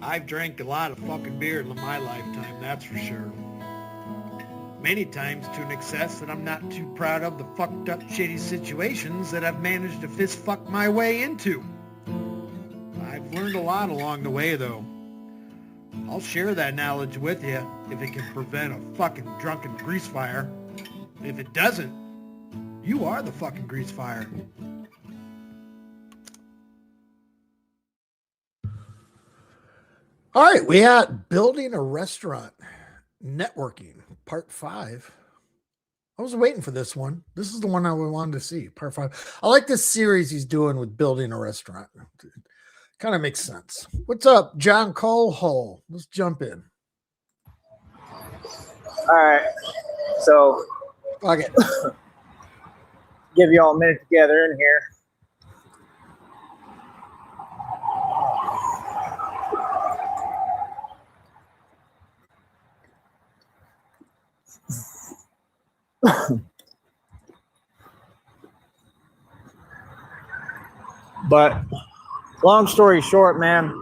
I've drank a lot of fucking beer in my lifetime, that's for sure. Many times to an excess that I'm not too proud of the fucked up shitty situations that I've managed to fist fuck my way into. I've learned a lot along the way though. I'll share that knowledge with you if it can prevent a fucking drunken grease fire. If it doesn't, you are the fucking grease fire. All right, we had building a restaurant, networking, part 5. I was waiting for this one. This is the one I wanted to see, part 5. I like this series he's doing with building a restaurant. Kind of makes sense. What's up, John Colehole? Let's jump in. All right, so Fuck it. give you all a minute together in here. But long story short, man,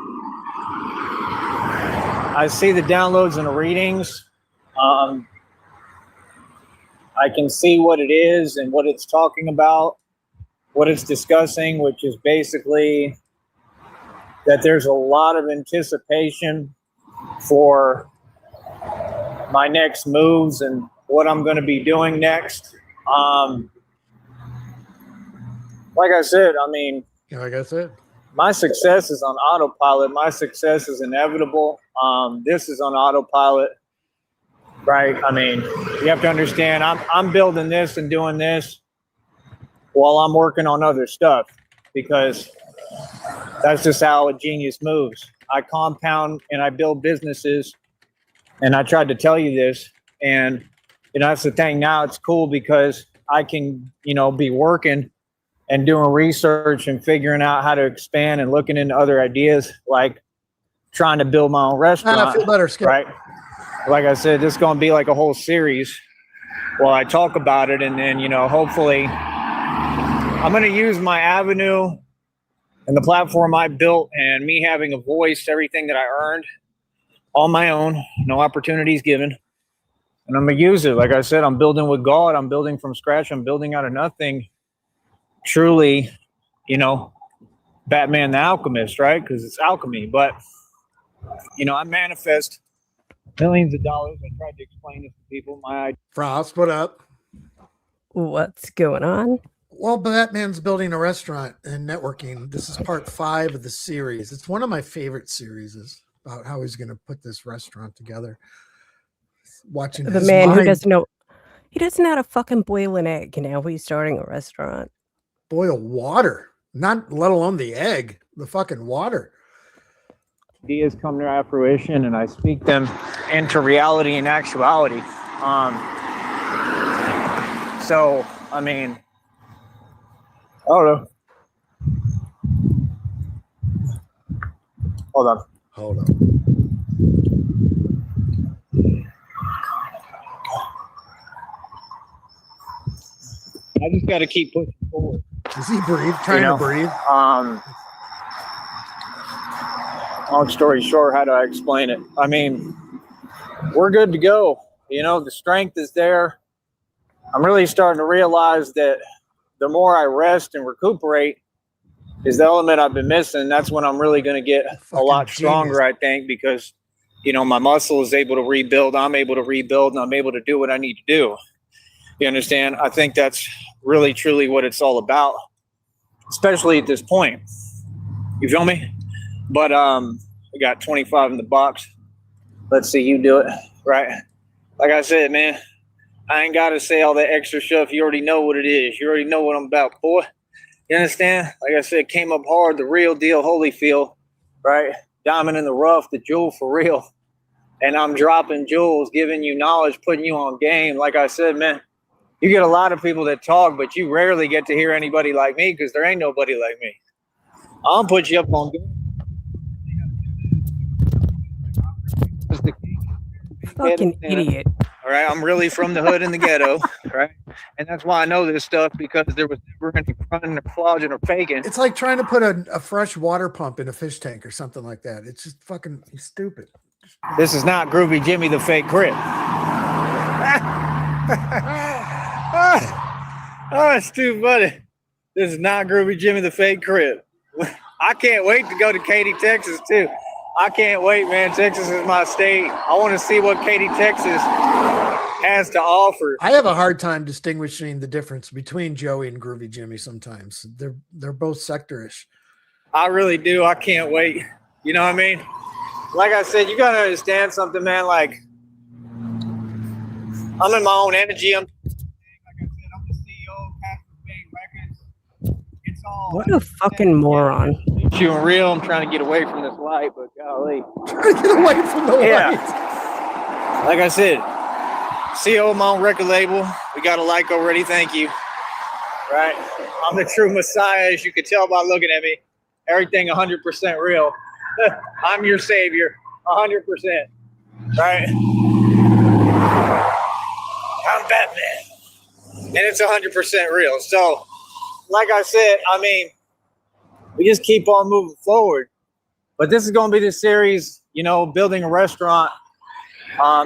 I see the downloads and the readings. I can see what it is and what it's talking about, what it's discussing, which is basically that there's a lot of anticipation for my next moves and what I'm going to be doing next. Like I said, my success is on autopilot. My success is inevitable. This is on autopilot, right? I mean, you have to understand, I'm building this and doing this while I'm working on other stuff, because that's just how a genius moves. I compound and I build businesses, and I tried to tell you this, and that's the thing. Now it's cool because I can, be working and doing research and figuring out how to expand and looking into other ideas, like trying to build my own restaurant. I feel better, Skip. Right? Like I said, this is going to be like a whole series while I talk about it. And then, hopefully I'm going to use my avenue and the platform I built and me having a voice, everything that I earned on my own, no opportunities given. And I'm going to use it. Like I said, I'm building with God. I'm building from scratch. I'm building out of nothing. Truly, Batman the Alchemist, right? Because it's alchemy. But, I manifest millions of dollars. I tried to explain this to people. Frost, what up? What's going on? Well, Batman's building a restaurant and networking. This is part 5 of the series. It's one of my favorite series about how he's going to put this restaurant together. Watching the man who doesn't know, he doesn't know how to fucking boil an egg. He's starting a restaurant. Boil water, not let alone the egg, the fucking water. Ideas come to fruition, and I speak them into reality and actuality. So, I mean, I don't know. Hold on. I just got to keep pushing forward. Does he breathe? Trying to breathe? Long story short, how do I explain it? I mean, we're good to go. The strength is there. I'm really starting to realize that the more I rest and recuperate is the element I've been missing. That's when I'm really going to get a lot stronger, I think, because, my muscle is able to rebuild. I'm able to rebuild, and I'm able to do what I need to do. You understand? I think that's really, truly what it's all about, especially at this point. You feel me? But we got 25 in the box. Let's see you do it, right? Like I said, man, I ain't got to say all that extra stuff. You already know what it is. You already know what I'm about, boy. You understand? Like I said, came up hard, the real deal, Holyfield, right? Diamond in the rough, the jewel for real. And I'm dropping jewels, giving you knowledge, putting you on game. Like I said, man, you get a lot of people that talk, but you rarely get to hear anybody like me because there ain't nobody like me. I'll put you up on game. Fucking idiot. All right, I'm really from the hood and the ghetto, right? And that's why I know this stuff, because there was never any fronting or flogging or faking. It's like trying to put a fresh water pump in a fish tank or something like that. It's just fucking stupid. This is not Groovy Jimmy the fake crip. Oh, it's too funny. This is not Groovy Jimmy the fake crib. I can't wait to go to Katy, Texas, too. I can't wait, man. Texas is my state. I want to see what Katy, Texas has to offer. I have a hard time distinguishing the difference between Joey and Groovy Jimmy sometimes. They're both sectorish. I really do. I can't wait. You know what I mean? Like I said, you got to understand something, man. Like, I'm in my own energy. Like I said, I'm the CEO of Cashapp Records. It's all. What a fucking moron. Shooting real. I'm trying to get away from this light, but golly. Trying to get away from the light. Like I said, CEO of my own record label. We got a like already. Thank you. Right? I'm the true messiah, as you can tell by looking at me. Everything 100% real. I'm your savior. 100%. Right? I'm Batman. And it's 100% real. So, like I said, I mean, we just keep on moving forward. But this is going to be the series, you know, building a restaurant.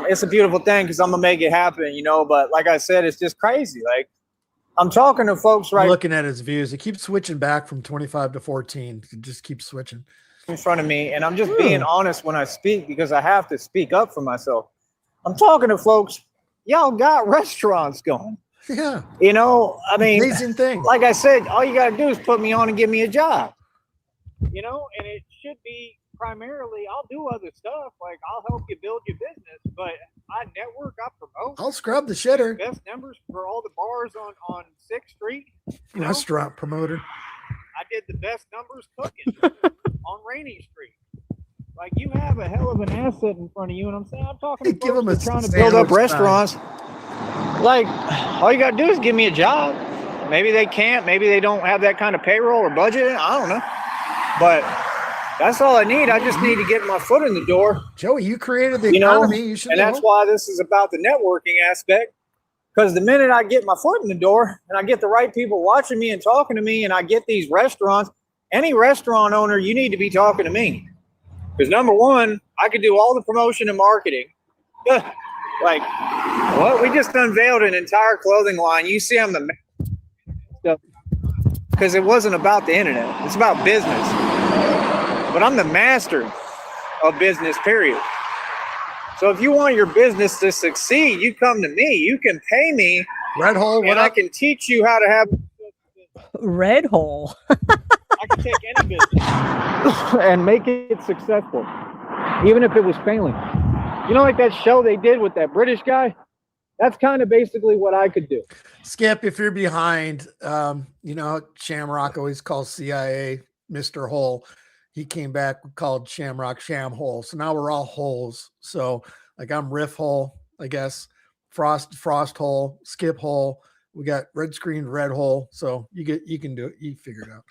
It's a beautiful thing because I'm going to make it happen, you know. But like I said, it's just crazy. Like, I'm talking to folks right looking at his views. It keeps switching back from 25 to 14. It just keeps switching in front of me. And I'm just being honest when I speak because I have to speak up for myself. I'm talking to folks. Y'all got restaurants going. Yeah. You know, I mean, amazing thing. Like I said, all you got to do is put me on and give me a job. You know, and it should be primarily, I'll do other stuff. Like, I'll help you build your business, but I network, I promote. I'll scrub the shitter. Best numbers for all the bars on 6th Street. Restaurant promoter. I did the best numbers cooking on Rainy Street. Like, you have a hell of an asset in front of you, and I'm saying, I'm talking to folks that are trying to build up restaurants. Like, all you got to do is give me a job. Maybe they can't. Maybe they don't have that kind of payroll or budget. I don't know. But that's all I need. I just need to get my foot in the door. Joey, you created the economy. You should and that's why this is about the networking aspect. Because the minute I get my foot in the door and I get the right people watching me and talking to me and I get these restaurants, any restaurant owner, you need to be talking to me. Because number one, I could do all the promotion and marketing. Like, well, we just unveiled an entire clothing line. You see I'm the stuff because it wasn't about the internet. It's about business. But I'm the master of business, period. So if you want your business to succeed, you come to me. You can pay me. Red Hole, and I can teach you how to have Red Hole. I can take any business and make it successful, even if it was failing. You know, like that show they did with that British guy? That's kind of basically what I could do. Skip, if you're behind, you know, Shamrock always calls CIA Mr. Hole. He came back, called Shamrock Sham Hole. So now we're all holes. So like I'm Riff Hole, I guess, Frost Hole, Skip Hole. We got red screen, red hole. So you can do it. You figure it out.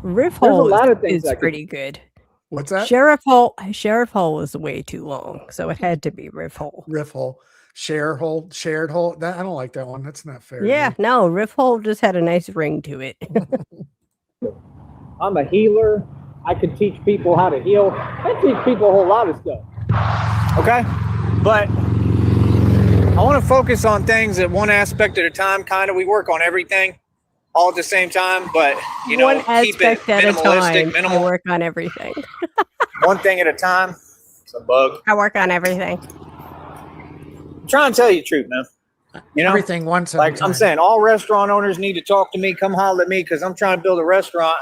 Riff Hole is pretty good. What's that? Sheriff Hole was way too long, so it had to be Riff Hole. Riff Hole. Shared hole. I don't like that one. That's not fair. Yeah, no, Riff Hole just had a nice ring to it. I'm a healer. I can teach people how to heal. I teach people a whole lot of stuff. Okay? But I want to focus on things at one aspect at a time. Kind of, we work on everything all at the same time, but, you know, keep it minimalistic, minimal. I work on everything. One thing at a time. It's a bug. I work on everything. I'm trying to tell you the truth, man. You know, everything once at like a time. I'm saying, all restaurant owners need to talk to me. Come holler at me because I'm trying to build a restaurant.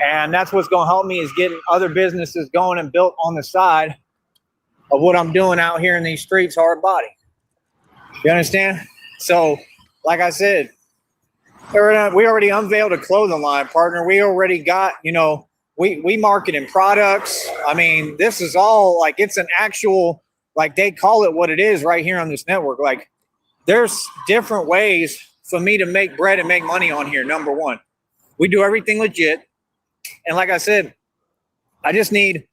And that's what's going to help me is getting other businesses going and built on the side of what I'm doing out here in these streets, hard body. You understand? So, like I said, we already unveiled a clothing line, partner. We already got, you know, we marketing products. I mean, this is all like, it's an actual, like they call it what it is right here on this network. Like there's different ways for me to make bread and make money on here. Number one, we do everything legit. And like I said, I just need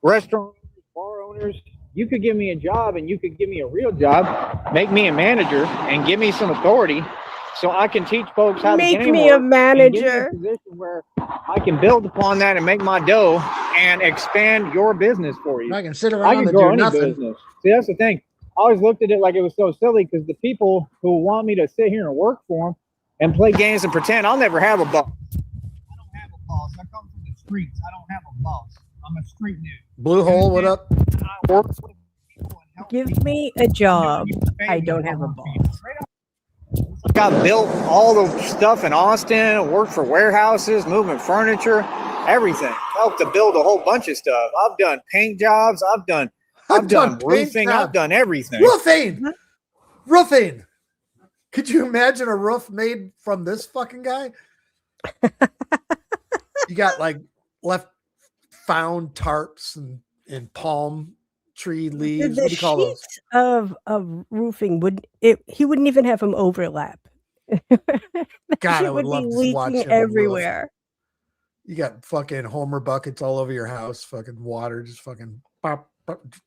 restaurant owners, bar owners, you could give me a job and you could give me a real job, make me a manager and give me some authority so I can teach folks how Make the game me a works, and give me a manager. position where I can build upon that and make my dough and expand your business for you. I can sit I around can and grow do any nothing. business. See, that's the thing. I always looked at it like it was so silly because the people who want me to sit here and work for them and play games and pretend, I'll never have a boss. I don't have a boss. I come from the streets. I don't have a boss. I'm a street dude. Blue Hole, what up? I work with people and help Give people. me a job. Pay I me don't if have a work for you. boss. Straight up. I built all the stuff in Austin, worked for warehouses, moving furniture, everything. Helped to build a whole bunch of stuff. I've done paint jobs. I've done roofing. I've done everything. Roofing. Could you imagine a roof made from this fucking guy? You got like left found tarps and palm tree leaves. What do you call those? sheets of roofing he wouldn't even have them overlap. God, I It would would love be to watch leaking him on roof. everywhere. You got fucking Homer buckets all over your house, fucking water just fucking pop,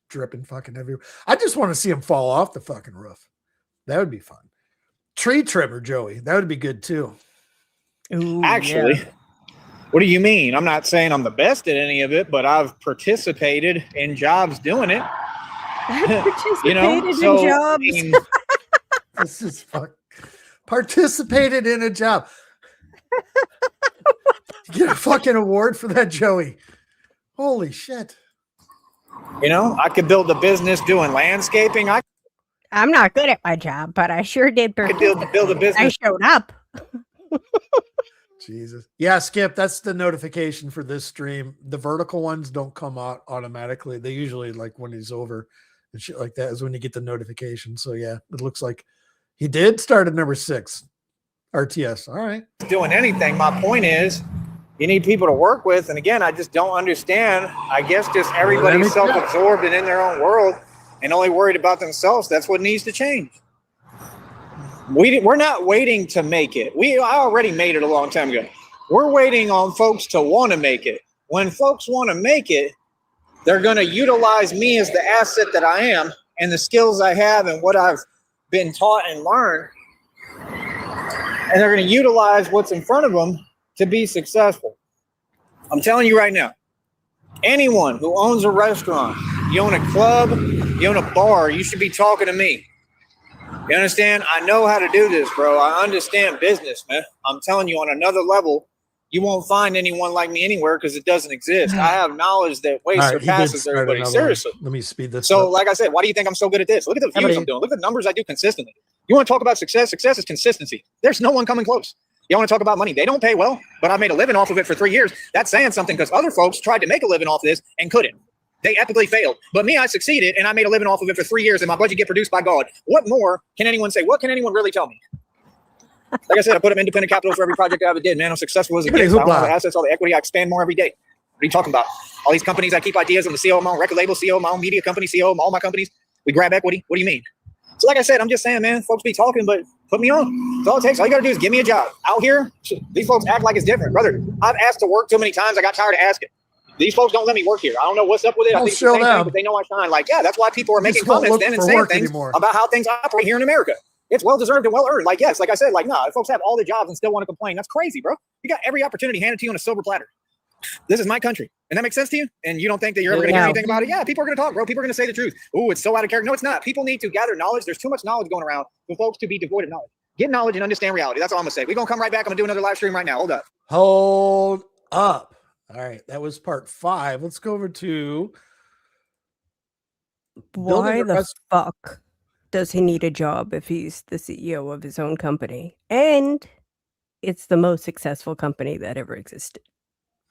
dripping fucking everywhere. I just want to see him fall off the fucking roof. That would be fun. Tree trimmer, Joey. That would be good too. Ooh, Actually, yeah. what do you mean? I'm not saying I'm the best at any of it, but I've participated in jobs doing it. I've participated in so, jobs. I mean, This is fuck. Participated in a job. You get a fucking award for that, Joey. Holy shit. I could build a business doing landscaping. I I'm not good at my job, but I sure did could build a participate. I business. showed up. Jesus. Yeah, Skip, that's the notification for this stream. The vertical ones don't come out automatically. They usually, like when he's over and shit like that, is when you get the notification. So yeah, it looks like he did start at number 6. RTS. All right. Doing anything. My point is, you need people to work with. And again, I just don't understand. I guess just everybody's self-absorbed and in their own world and only worried about themselves. That's what needs to change. We're not waiting to make it. I already made it a long time ago. We're waiting on folks to want to make it. When folks want to make it, they're going to utilize me as the asset that I am and the skills I have and what I've been taught and learned. And they're going to utilize what's in front of them to be successful. I'm telling you right now, anyone who owns a restaurant, you own a club, you own a bar, you should be talking to me. You understand? I know how to do this, bro. I understand business, man. I'm telling you, on another level, you won't find anyone like me anywhere because it doesn't exist. I have knowledge that way surpasses everybody. Seriously. Let me speed this So, up. like I said, why do you think I'm so good at this? Look at the views I'm doing. Look at the numbers I do consistently. You want to talk about success? Success is consistency. There's no one coming close. You want to talk about money? They don't pay well, but I made a living off of it for 3 years. That's saying something because other folks tried to make a living off of this and couldn't. They epically failed. But me, I succeeded, and I made a living off of it for 3 years, and my budget get produced by God. What more can anyone say? What can anyone really tell me? Like I said, I put up independent capital for every project I ever did, man. I'm successful as a kid. I own all the assets, all the equity. I expand more every day. What are you talking about? All these companies, I keep ideas. I'm the CEO of my own record label, CEO of my own media company, CEO of all my companies. We grab equity. What do you mean? So like I said, I'm just saying, man, folks be talking, but put me on. That's all it takes. All you got to do is give me a job. Out here, these folks act like it's different. Brother, I've asked to work too many times. I got tired of asking. These folks don't let me work here. I don't know what's up with it. I think it's the same thing, but they know I shine. Like, yeah, that's why people are making comments then and saying things about how things operate here in America. It's well-deserved and well-earned. Like, yes, like I said, like, no, if folks have all the jobs and still want to complain, that's crazy, bro. You got every opportunity handed to you on a silver platter. This is my country. And that makes sense to you? And you don't think that you're ever going to hear anything about it? Yeah, people are going to talk, bro. People are going to say the truth. Ooh, it's so out of character. No, it's not. People need to gather knowledge. There's too much knowledge going around for folks to be devoid of knowledge. Get knowledge and understand reality. That's all I'm going to say. We're going to come right back. I'm going to do another live stream right now. Hold up. Hold up. All right. That was part 5. Let's go over to... Why the fuck does he need a job if he's the CEO of his own company? And it's the most successful company that ever existed.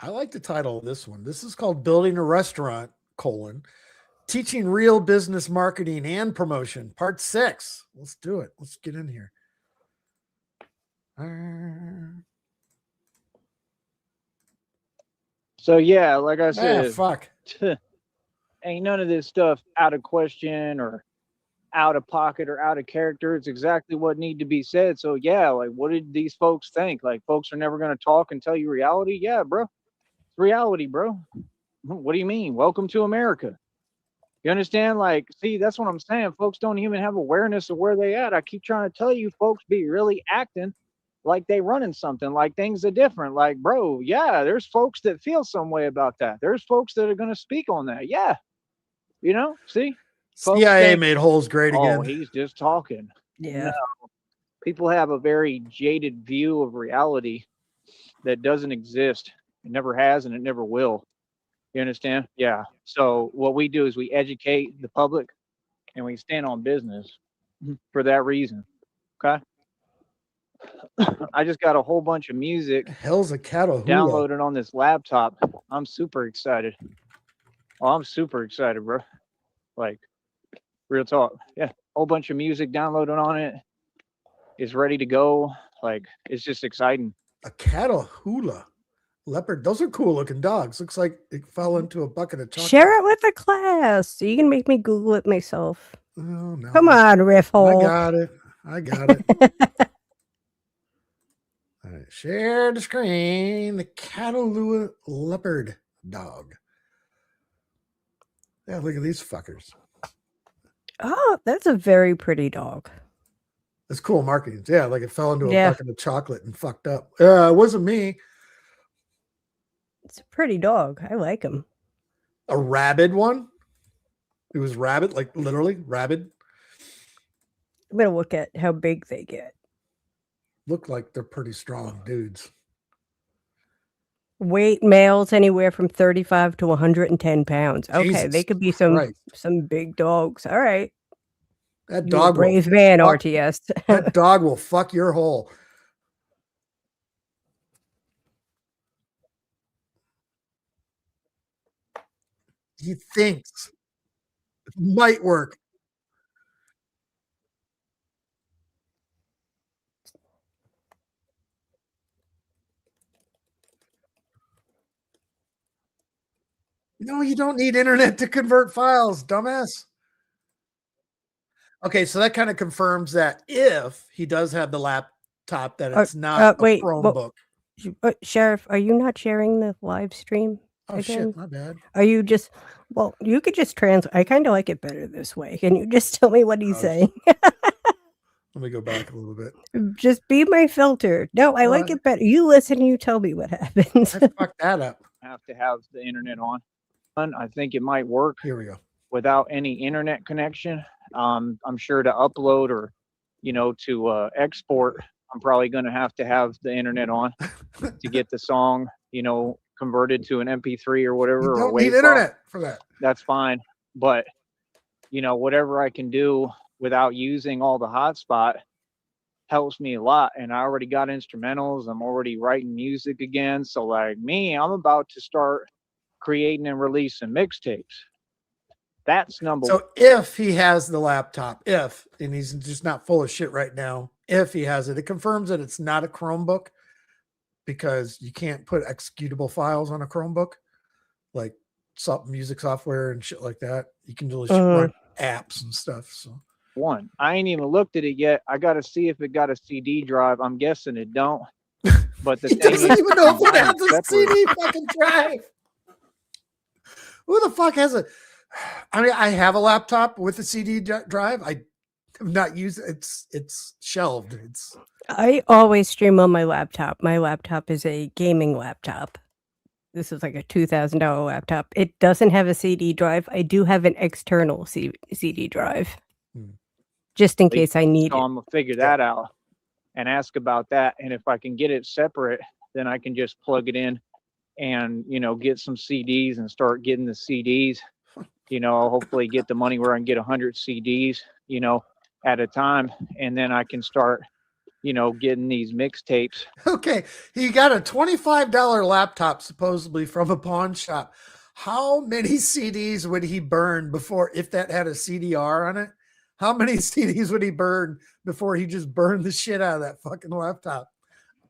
I like the title of this one. This is called Building a Restaurant, Teaching Real Business Marketing and Promotion, part 6. Let's do it. Let's get in here. So, yeah, like I said, fuck. Ain't none of this stuff out of question or out of pocket or out of character. It's exactly what need to be said. So, yeah, like, what did these folks think? Like, folks are never going to talk and tell you reality? Yeah, bro. It's reality, bro. What do you mean? Welcome to America. You understand? Like, see, that's what I'm saying. Folks don't even have awareness of where they at. I keep trying to tell you, folks be really acting like they running something, like things are different. Like, bro, yeah, there's folks that feel some way about that. There's folks that are going to speak on that. Yeah. You know, see? Folks CIA think, made holes great oh, again. he's just talking. Yeah. No. People have a very jaded view of reality that doesn't exist. It never has and it never will. You understand? Yeah. So what we do is we educate the public and we stand on business for that reason. Okay. I just got a whole bunch of music The hell's a cattle hula? downloaded on this laptop. I'm super excited. Oh, I'm super excited, bro. Like, real talk. Yeah. Whole bunch of music downloaded on it. It's ready to go. Like, it's just exciting. A cattle hula. Leopard. Those are cool looking dogs. Looks like it fell into a bucket of chocolate. Share it with the class. So you can make me Google it myself. Oh, no. Come on, riff I hole. got it. I got it. All right. Share the screen. The cattle leopard dog. Yeah, look at these fuckers. Oh, that's a very pretty dog. It's cool marketing. Yeah, like it fell into a Yeah. bucket of chocolate and fucked up. It wasn't me. It's a pretty dog. I like him. A rabid one. It was rabid, like literally rabid. I'm gonna look at how big they get. Look like they're pretty strong dudes. Weight males anywhere from 35 to 110 pounds. Okay, they Jesus could be Christ. some big dogs. All right. That You a dog will brave man, fuck- RTS. that dog will fuck your hole. He thinks it might work. No, you don't need internet to convert files, dumbass. Okay, so that kind of confirms that if he does have the laptop, that it's not a wait, Chromebook. Sheriff, are you not sharing the live stream? Oh again? shit, my bad. Are you just, well, you could just I kind of like it better this way. Can you just tell me what he's Oh, saying? Let me go back a little bit. Just be my filter. No, I like it better. You listen and you tell me what happens. I fucked that up. Have to have the internet on. I think it might work Here we go. without any internet connection. I'm sure to upload or, to export, I'm probably going to have the internet on to get the song, converted to an MP3 or whatever. You or don't a need WAV file. internet for that. That's fine. But, whatever I can do without using all the hotspot helps me a lot. And I already got instrumentals. I'm already writing music again. So like me, I'm about to start creating and releasing mixtapes. That's number one. So if he has the laptop, and he's just not full of shit right now, if he has it, it confirms that it's not a Chromebook because you can't put executable files on a Chromebook, like music software and shit like that. You can just run apps and stuff. So one, I ain't even looked at it yet. I got to see if it got a CD drive. I'm guessing it don't. But the he thing doesn't is, even know if it has a separate. CD fucking drive. Who the fuck has a? I mean, I have a laptop with a CD drive. I have not used it. It's shelved. I always stream on my laptop. My laptop is a gaming laptop. This is like a $2,000 laptop. It doesn't have a CD drive. I do have an external CD drive, just in case I need So it. I'm gonna figure that out and ask about that. And if I can get it separate, then I can just plug it in and get some CDs and start getting the CDs. I'll hopefully get the money where I can get 100 CDs, at a time, and then I can start, getting these mixtapes. Okay, he got a $25 laptop supposedly from a pawn shop. How many CDs would he burn before, if that had a CDR on it? How many CDs would he burn before he just burned the shit out of that fucking laptop?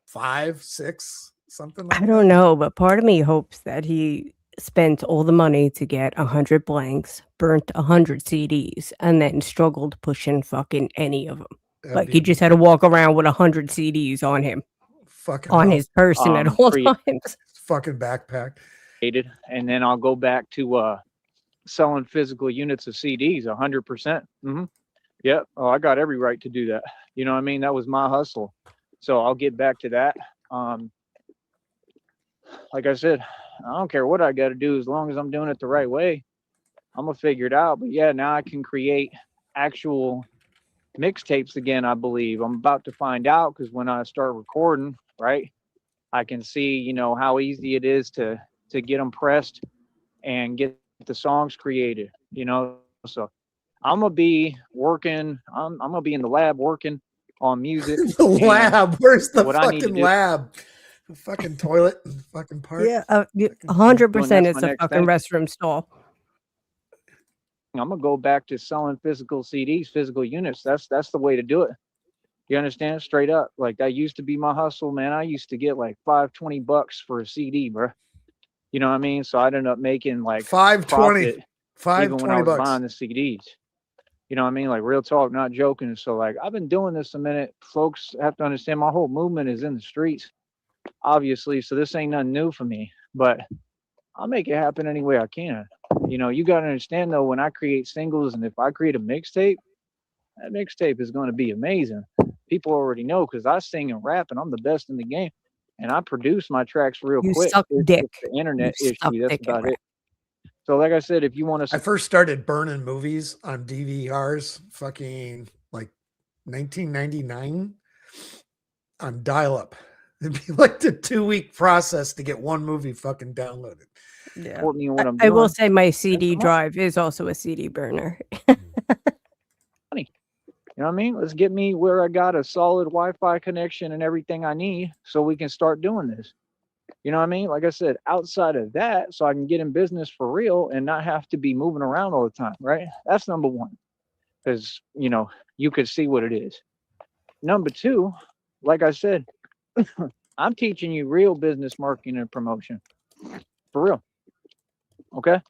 5, 6, something like that? I don't know, but part of me hopes that he spent all the money to get 100 blanks, burnt 100 CDs, and then struggled pushing fucking any of them. Like he just had to walk around with 100 CDs on him, on his person at all times. Fucking backpack. And then I'll go back to selling physical units of CDs, 100%. Yep. Oh, I got every right to do that. You know what I mean? That was my hustle. So I'll get back to that. Like I said, I don't care what I got to do as long as I'm doing it the right way. I'm gonna figure it out. But yeah, now I can create actual mixtapes again. I believe I'm about to find out, because when I start recording, right, I can see, you know, how easy it is to get them pressed and get the songs created. You know, so I'm gonna be working. I'm gonna be in the lab working on music. The lab. Where's the what I need to fucking do- lab? The fucking toilet and fucking park. Yeah, Well, 100% that's is my the next fucking thing. restroom stall. I'm gonna go back to selling physical CDs, physical units. That's the way to do it. You understand? Straight up. Like, that used to be my hustle, man. I used to get like $20 for a CD, bro. You know what I mean? So I ended up making like $5.20. profit even when I was $20. buying the CDs. You know what I mean? Like, real talk, not joking. So like, I've been doing this a minute. Folks have to understand my whole movement is in the streets, obviously. So this ain't nothing new for me, but I'll make it happen any way I can. You know, you got to understand though, when I create singles and if I create a mixtape, that mixtape is going to be amazing. People already know, because I sing and rap and I'm the best in the game. And I produce my tracks real You quick. suck dick. It's the internet You suck issue. That's dick and about it. So like I said, if you want I to, first started burning movies on DVRs fucking like 1999 on dial-up. It'd be like the 2-week process to get one movie fucking downloaded. Yeah. support me in what I'm I will doing. say my CD come on. drive is also a CD burner. You know what I mean? Let's get me where I got a solid Wi-Fi connection and everything I need so we can start doing this. You know what I mean? Like I said, outside of that, so I can get in business for real and not have to be moving around all the time, right? That's number one. Because, you know, you could see what it is. Number two, like I said, I'm teaching you real business marketing and promotion. For real. Okay?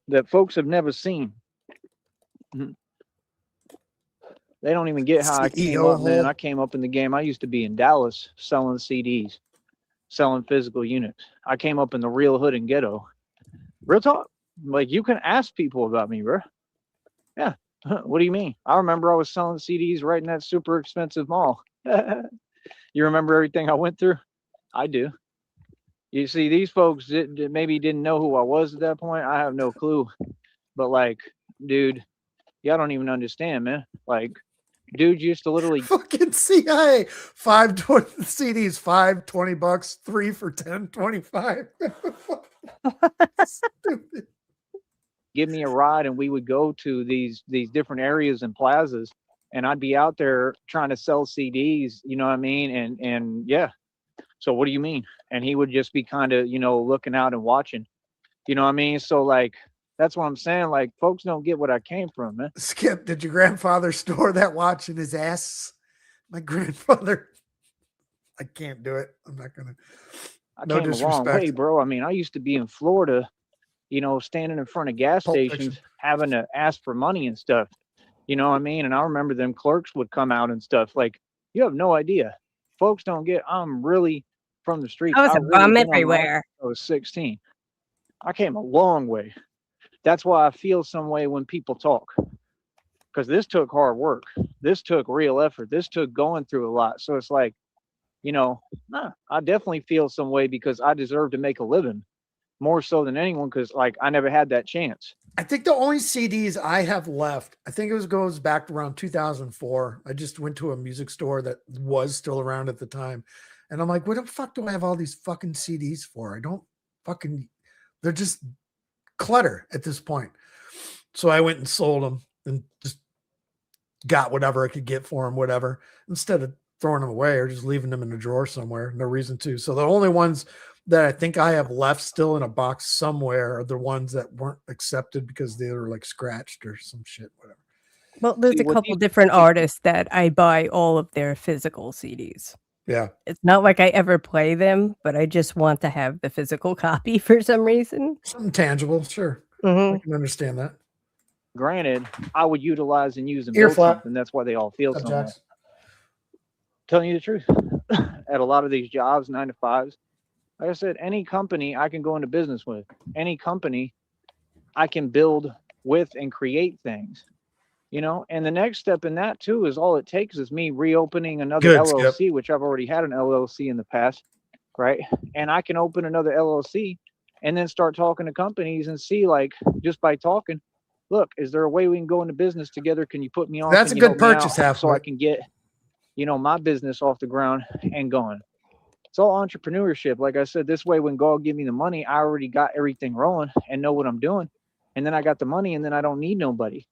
That folks have never seen. They don't even get how I came CEO up, man. hole. I came up in the game. I used to be in Dallas selling CDs, selling physical units. I came up in the real hood and ghetto. Real talk. Like, you can ask people about me, bro. Yeah. What do you mean? I remember I was selling CDs right in that super expensive mall. You remember everything I went through? I do. You see, these folks maybe didn't know who I was at that point. I have no clue. But like, dude, y'all don't even understand, man. Like, dude used to literally Fucking CIA. 520 CDs, $5.20, 3 for 10, 25. Stupid. give me a ride, and we would go to these different areas and plazas, and I'd be out there trying to sell CDs, you know what I mean? And yeah. So what do you mean? And he would just be kind of, you know, looking out and watching. You know what I mean? So like, that's what I'm saying. Like, folks don't get what I came from, man. Skip, did your grandfather store that watch in his ass? My grandfather. I can't do it. I'm not gonna. I No came a long disrespect. way, bro. I mean, I used to be in Florida, you know, standing in front of gas Pulp stations, Fiction. having to ask for money and stuff. You know what I mean? And I remember them clerks would come out and stuff. Like, you have no idea. Folks don't get, I'm really from the streets. I was a really bum been on my own everywhere. since I was 16. I came a long way. That's why I feel some way when people talk. Because this took hard work. This took real effort. This took going through a lot. So it's like, you know, I definitely feel some way because I deserve to make a living more so than anyone, because like I never had that chance. I think the only CDs I have left, I think it goes back to around 2004. I just went to a music store that was still around at the time. And I'm like, what the fuck do I have all these fucking CDs for? I don't fucking, they're just clutter at this point. So I went and sold them and just got whatever I could get for them, whatever, instead of throwing them away or just leaving them in a drawer somewhere. No reason to. So the only ones that I think I have left still in a box somewhere are the ones that weren't accepted because they were like scratched or some shit, whatever. Well, there's See, a what couple these different artists that I buy all of their physical CDs. Yeah. It's not like I ever play them, but I just want to have the physical copy for some reason. Something tangible. Sure. I can understand that. Granted, I would utilize and use and Ear build flap. something. That's why they all feel so much. Subjects. Telling you the truth. At a lot of these jobs, 9 to 5s, like I said, any company I can go into business with, any company I can build with and create things, you know. And the next step in that too is all it takes is me reopening another Good, Skip. LLC, which I've already had an LLC in the past, right? And I can open another LLC and then start talking to companies and see, like, just by talking, look, is there a way we can go into business together? Can you put me on? That's Can a you good help me out purchase, half so I can get, you know, my business off the ground and going. It's all entrepreneurship. Like I said, this way, when God give me the money, I already got everything rolling and know what I'm doing. And then I got the money, and then I don't need nobody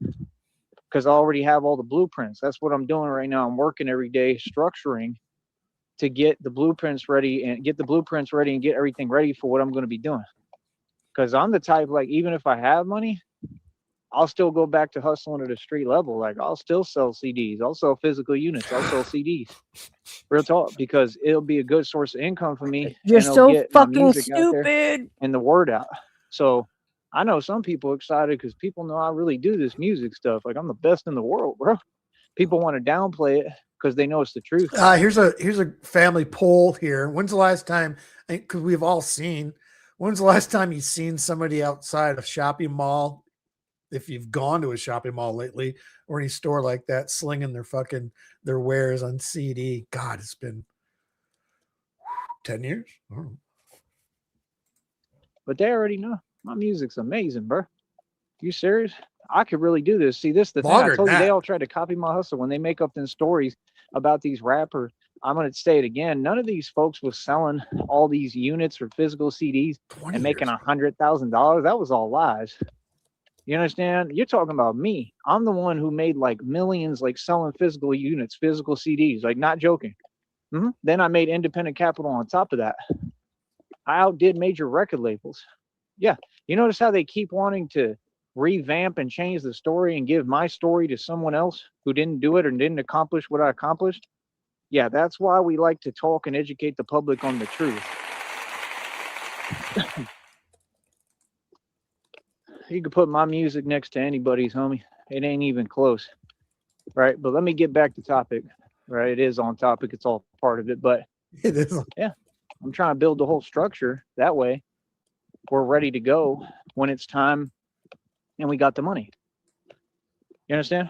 because I already have all the blueprints. That's what I'm doing right now. I'm working every day structuring to get the blueprints ready and get everything ready for what I'm going to be doing. Because I'm the type, like, even if I have money, I'll still go back to hustling at a street level. Like, I'll still sell CDs. I'll sell physical units. I'll sell CDs. Real talk, because it'll be a good source of income for me. You're and it'll so get my fucking music out there stupid. and the word out. So I know some people excited because people know I really do this music stuff. Like, I'm the best in the world, bro. People want to downplay it because they know it's the truth. Here's a family poll here. When's the last time, because we've all seen, when's the last time you've seen somebody outside a shopping mall, if you've gone to a shopping mall lately or any store like that, slinging their wares on CD? God, it's been 10 years. Oh. But they already know my music's amazing, bro. You serious? I could really do this. See, this is the thing. I told you, they all try to copy my hustle when they make up them stories about these rappers. I'm going to say it again. None of these folks was selling all these units or physical CDs and making $100,000. That was all lies. You understand? You're talking about me. I'm the one who made like millions, like selling physical units, physical CDs, like, not joking. Then I made independent capital on top of that. I outdid major record labels. Yeah. You notice how they keep wanting to revamp and change the story and give my story to someone else who didn't do it or didn't accomplish what I accomplished? Yeah, that's why we like to talk and educate the public on the truth. You could put my music next to anybody's, homie. It ain't even close. Right? But let me get back to topic. Right? It is on topic. It's all part of it. But it is. Yeah. I'm trying to build the whole structure. That way we're ready to go when it's time and we got the money. You understand?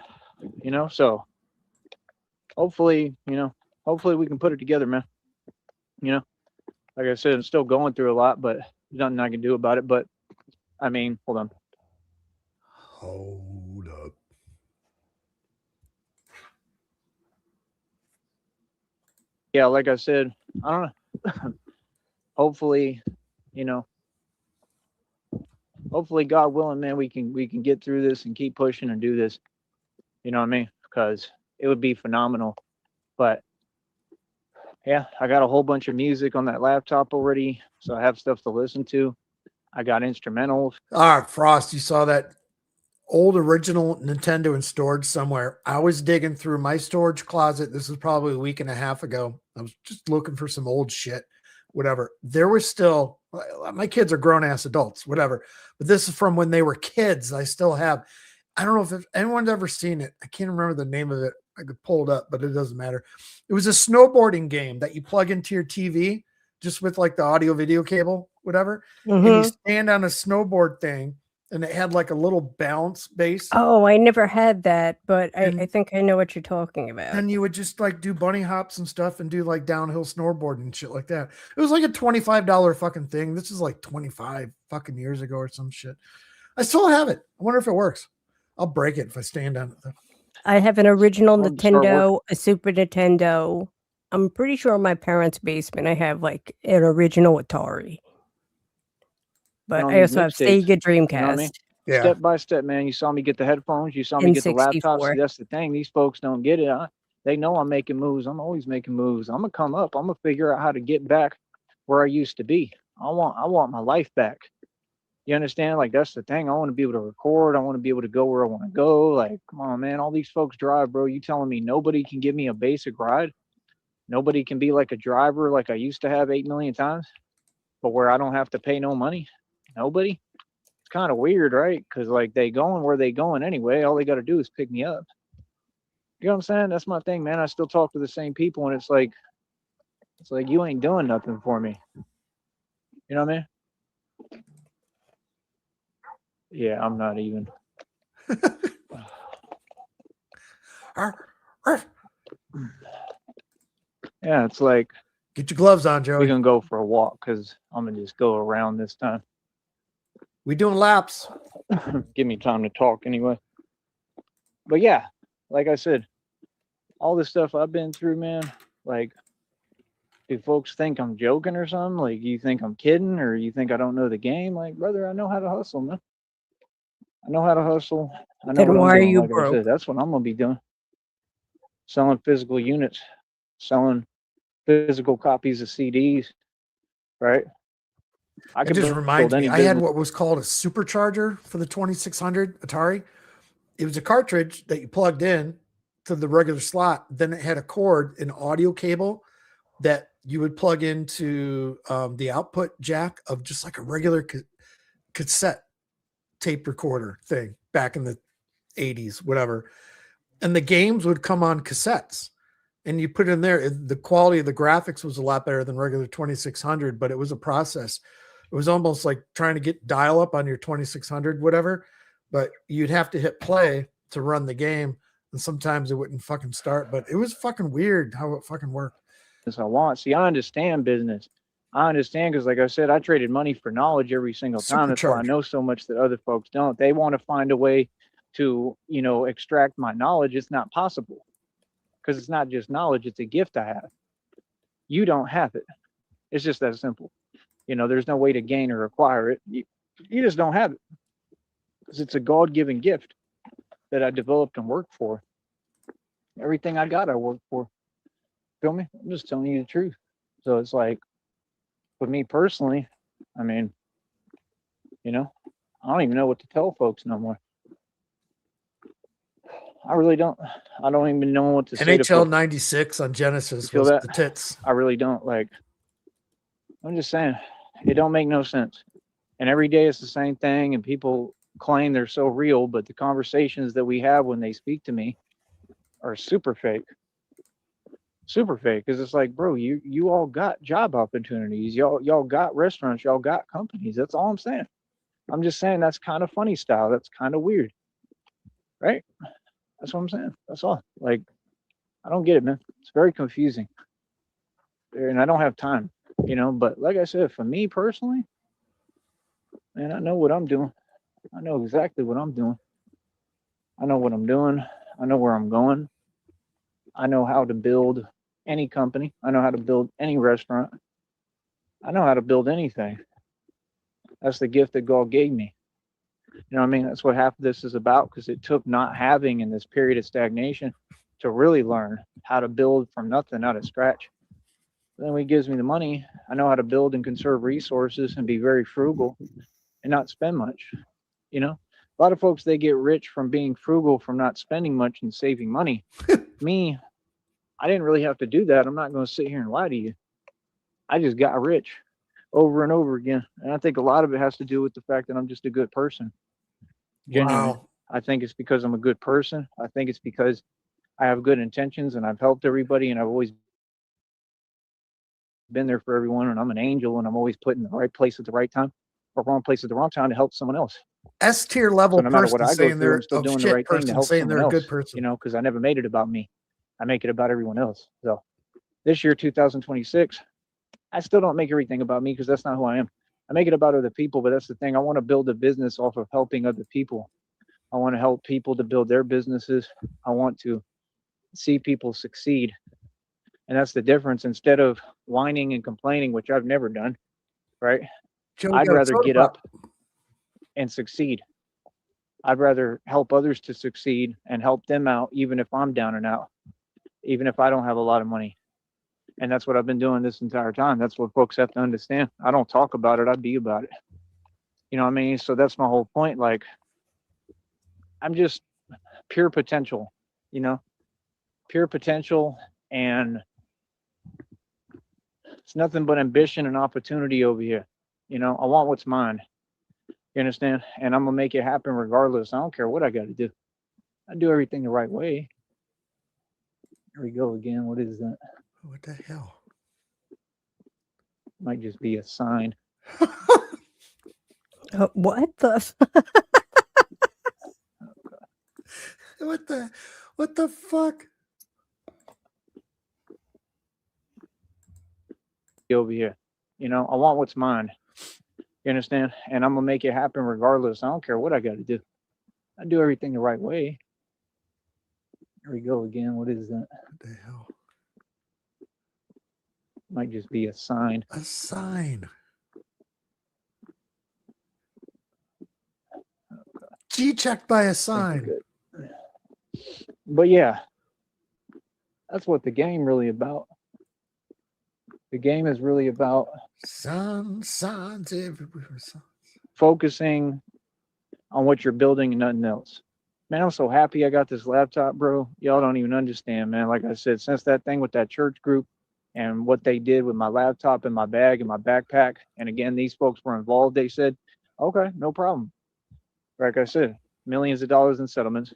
You know, so hopefully we can put it together, man. You know, like I said, I'm still going through a lot, but there's nothing I can do about it. But I mean, hold on. Hold up. Yeah, like I said, I don't know. Hopefully, hopefully, God willing, man, we can get through this and keep pushing and do this. You know what I mean? Because it would be phenomenal. But yeah, I got a whole bunch of music on that laptop already, so I have stuff to listen to. I got instrumentals. All right, Frost, you saw that old original Nintendo in storage somewhere. I was digging through my storage closet. This was probably a week and a half ago. I was just looking for some old shit, whatever. There was still, my kids are grown-ass adults, whatever. But this is from when they were kids. I still have, I don't know if anyone's ever seen it. I can't remember the name of it. I could pull it up, but it doesn't matter. It was a snowboarding game that you plug into your TV just with like the audio video cable, whatever. And you stand on a snowboard thing, and it had like a little bounce base. Oh, I never had that, but I think I know what you're talking about. And you would just like do bunny hops and stuff and do like downhill snowboarding and shit like that. It was like a $25 fucking thing. This is like 25 fucking years ago or some shit. I still have it. I wonder if it works. I'll break it if I stand on it though. I have an original Nintendo, a Super Nintendo. I'm pretty sure in my parents' basement I have like an original Atari. But I also have Sega Dreamcast. You know what I mean? Yeah. Step by step, man. You saw me get the headphones. You saw me get the laptop. See, that's the thing. These folks don't get it. They know I'm making moves. I'm always making moves. I'm going to come up. I'm going to figure out how to get back where I used to be. I want my life back. You understand? Like, that's the thing. I want to be able to record. I want to be able to go where I want to go. Like, come on, man. All these folks drive, bro. You telling me nobody can give me a basic ride? Nobody can be like a driver like I used to have 8 million times, but where I don't have to pay no money? Nobody? It's kind of weird, right? Because like they going where they going anyway. All they got to do is pick me up. You know what I'm saying? That's my thing, man. I still talk to the same people, and it's like you ain't doing nothing for me. You know what I mean? Yeah, I'm not even. Yeah, it's like, get your gloves on, we Joey. can go for a walk because I'm gonna just go around this time. We doing laps. Give me time to talk anyway. But yeah, like I said, all the stuff I've been through, man, like, do folks think I'm joking or something? Like, you think I'm kidding, or you think I don't know the game? Like, brother, I know how to hustle, man. I know how to hustle. I know Then what I'm why are doing. you Like I broke? said, that's what I'm gonna be doing. Selling physical units, selling physical copies of CDs, right? I It can just build reminds me, any I had business. what was called a supercharger for the 2600 Atari. It was a cartridge that you plugged in to the regular slot. Then it had a cord, an audio cable that you would plug into the output jack of just like a regular cassette tape recorder thing back in the 80s, whatever. And the games would come on cassettes. And you put it in there. The quality of the graphics was a lot better than regular 2600, but it was a process. It was almost like trying to get dial up on your 2600, whatever, but you'd have to hit play to run the game. And sometimes it wouldn't fucking start, but it was fucking weird how it fucking worked. I want. See, I understand business. I understand because, like I said, I traded money for knowledge every single time. That's why I Supercharger. know so much that other folks don't. They want to find a way to, extract my knowledge. It's not possible because it's not just knowledge. It's a gift I have. You don't have it. It's just that simple. There's no way to gain or acquire it. You just don't have it because it's a God-given gift that I developed and worked for. Everything I got, I worked for. Feel me? I'm just telling you the truth. So it's like, with me personally, I mean, I don't even know what to tell folks no more. I really don't. I don't even know what to say to NHL folks. 96 on Genesis feel was that? the tits. I really don't. Like, I'm just saying, it don't make no sense. And every day it's the same thing, and people claim they're so real, but the conversations that we have when they speak to me are super fake. Super fake, because it's like, bro, you all got job opportunities, y'all got restaurants, y'all got companies. That's all I'm saying. I'm just saying that's kind of funny style. That's kind of weird, right? That's what I'm saying. That's all. Like, I don't get it, man. It's very confusing, and I don't have time, But like I said, for me personally, man, I know what I'm doing. I know exactly what I'm doing. I know what I'm doing. I know where I'm going. I know how to build any company. I know how to build any restaurant. I know how to build anything. That's the gift that God gave me. You know what I mean? That's what half of this is about, because it took not having in this period of stagnation to really learn how to build from nothing, out of scratch. Then when he gives me the money, I know how to build and conserve resources and be very frugal and not spend much. A lot of folks, they get rich from being frugal, from not spending much and saving money. Me, I didn't really have to do that. I'm not going to sit here and lie to you. I just got rich over and over again. And I think a lot of it has to do with the fact that I'm just a good person. Genuinely. Wow. I think it's because I'm a good person. I think it's because I have good intentions and I've helped everybody, and I've always been there for everyone, and I'm an angel, and I'm always put in the right place at the right time or wrong place at the wrong time to help someone else. S tier level So no matter person what I go saying through, they're I'm still of doing the shit right thing to person help saying someone they're a else, good person. because I never made it about me. I make it about everyone else. So this year, 2026, I still don't make everything about me, because that's not who I am. I make it about other people, but that's the thing. I want to build a business off of helping other people. I want to help people to build their businesses. I want to see people succeed. And that's the difference. Instead of whining and complaining, which I've never done, right? Joey I'd got a rather soda get pop. up and succeed. I'd rather help others to succeed and help them out, even if I'm down and out, even if I don't have a lot of money. And that's what I've been doing this entire time. That's what folks have to understand. I don't talk about it. I be about it. You know what I mean? So that's my whole point. Like, I'm just pure potential, pure potential. And it's nothing but ambition and opportunity over here. I want what's mine. You understand? And I'm going to make it happen regardless. I don't care what I got to do. I do everything the right way. Here we go again. What is that? What the hell? Might just be a sign. What the? What the fuck? Over here. You know, I want what's mine. You understand? And I'm gonna make it happen regardless. I don't care what I got to do. I do everything the right way. Here we go again. What is that? What the hell? Might just be a sign. A sign. G checked by a sign. But yeah, that's what the game really about. The game is really about signs everywhere. Focusing on what you're building and nothing else. Man, I'm so happy I got this laptop, bro. Y'all don't even understand, man. Like I said, since that thing with that church group and what they did with my laptop and my bag and my backpack, and again, these folks were involved, they said, okay, no problem. Like I said, millions of dollars in settlements.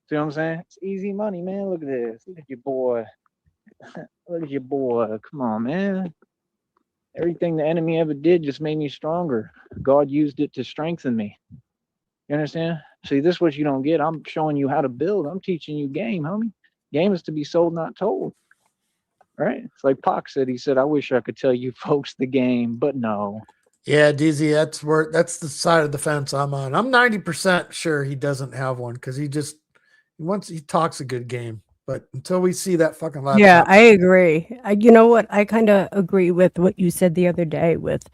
See what I'm saying? It's easy money, man. Look at this. Look at your boy. Look at your boy. Come on, man. Everything the enemy ever did just made me stronger. God used it to strengthen me. You understand? See, this is what you don't get. I'm showing you how to build. I'm teaching you game, homie. Game is to be sold, not told. Right? It's like Pac said. He said, I wish I could tell you folks the game, but no. Yeah, DZ, that's the side of the fence I'm on. I'm 90% sure he doesn't have one because he talks a good game. But until we see that fucking laptop. Yeah, I agree. You know what? I kind of agree with what you said the other day with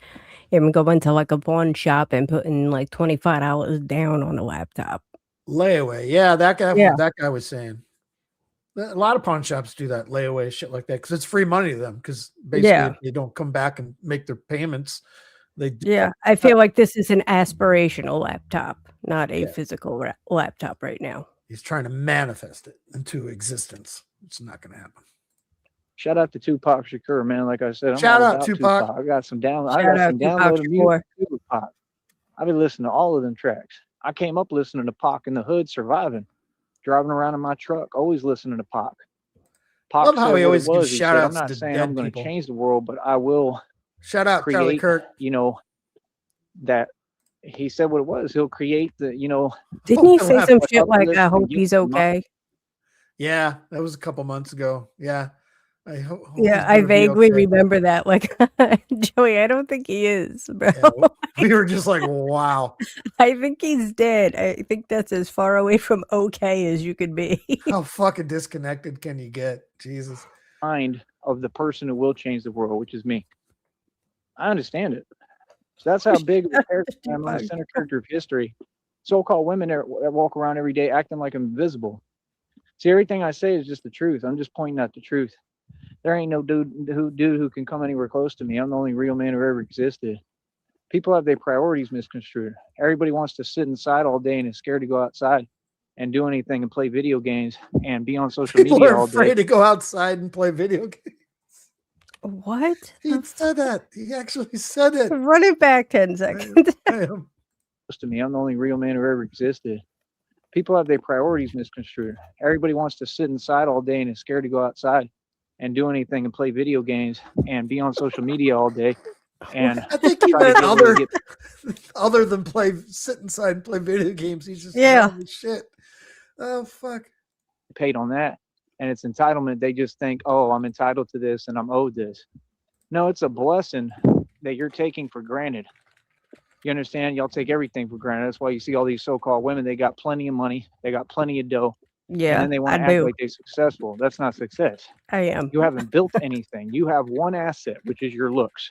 him going to like a pawn shop and putting like $25 down on a laptop. Layaway. Yeah, that guy was saying. A lot of pawn shops do that, layaway shit like that, because it's free money to them. Because basically, they don't come back and make their payments. I feel like this is an aspirational laptop, not a physical laptop right now. He's trying to manifest it into existence. It's not going to happen. Shout out to Tupac Shakur, man. Like I said, shout out Tupac. I got some downloaded music. Tupac. I've been listening to all of them tracks. I came up listening to Pac in the hood, surviving, driving around in my truck, always listening to Pac. Pac love how he always gives shout outs. I'm not saying I'm going to change the world, but I will. Shout out Charlie Kirk. You know, that he said what it was. He'll create the, you know. Didn't he say some shit like, I hope he's okay? Yeah, that was a couple months ago. Yeah. I vaguely remember that. Like, Joey, I don't think he is, bro. Yeah, we were just like, wow. I think he's dead. I think that's as far away from okay as you could be. How fucking disconnected can you get? Jesus. Mind of the person who will change the world, which is me. I understand it. So that's how big of a character I am. I'm the center character of history. So-called women that walk around every day acting like I'm invisible. See, everything I say is just the truth. I'm just pointing out the truth. There ain't no dude who can come anywhere close to me. I'm the only real man who ever existed. People have their priorities misconstrued. Everybody wants to sit inside all day and is scared to go outside and do anything and play video games and be on social media all day. People are afraid to go outside and play video games. What? He said that. He actually said it. Run it back 10 seconds. To me, I'm the only real man who ever existed. People have their priorities misconstrued. Everybody wants to sit inside all day and is scared to go outside and do anything and play video games and be on social media all day. And I think he meant other than sit inside and play video games. He's just shit. Oh fuck. Paid on that. And it's entitlement. They just think, oh, I'm entitled to this and I'm owed this. No, it's a blessing that you're taking for granted. You understand? Y'all take everything for granted. That's why you see all these so-called women. They got plenty of money. They got plenty of dough. Yeah, and then they want to act like they're successful. That's not success. I am. You haven't built anything. You have one asset, which is your looks.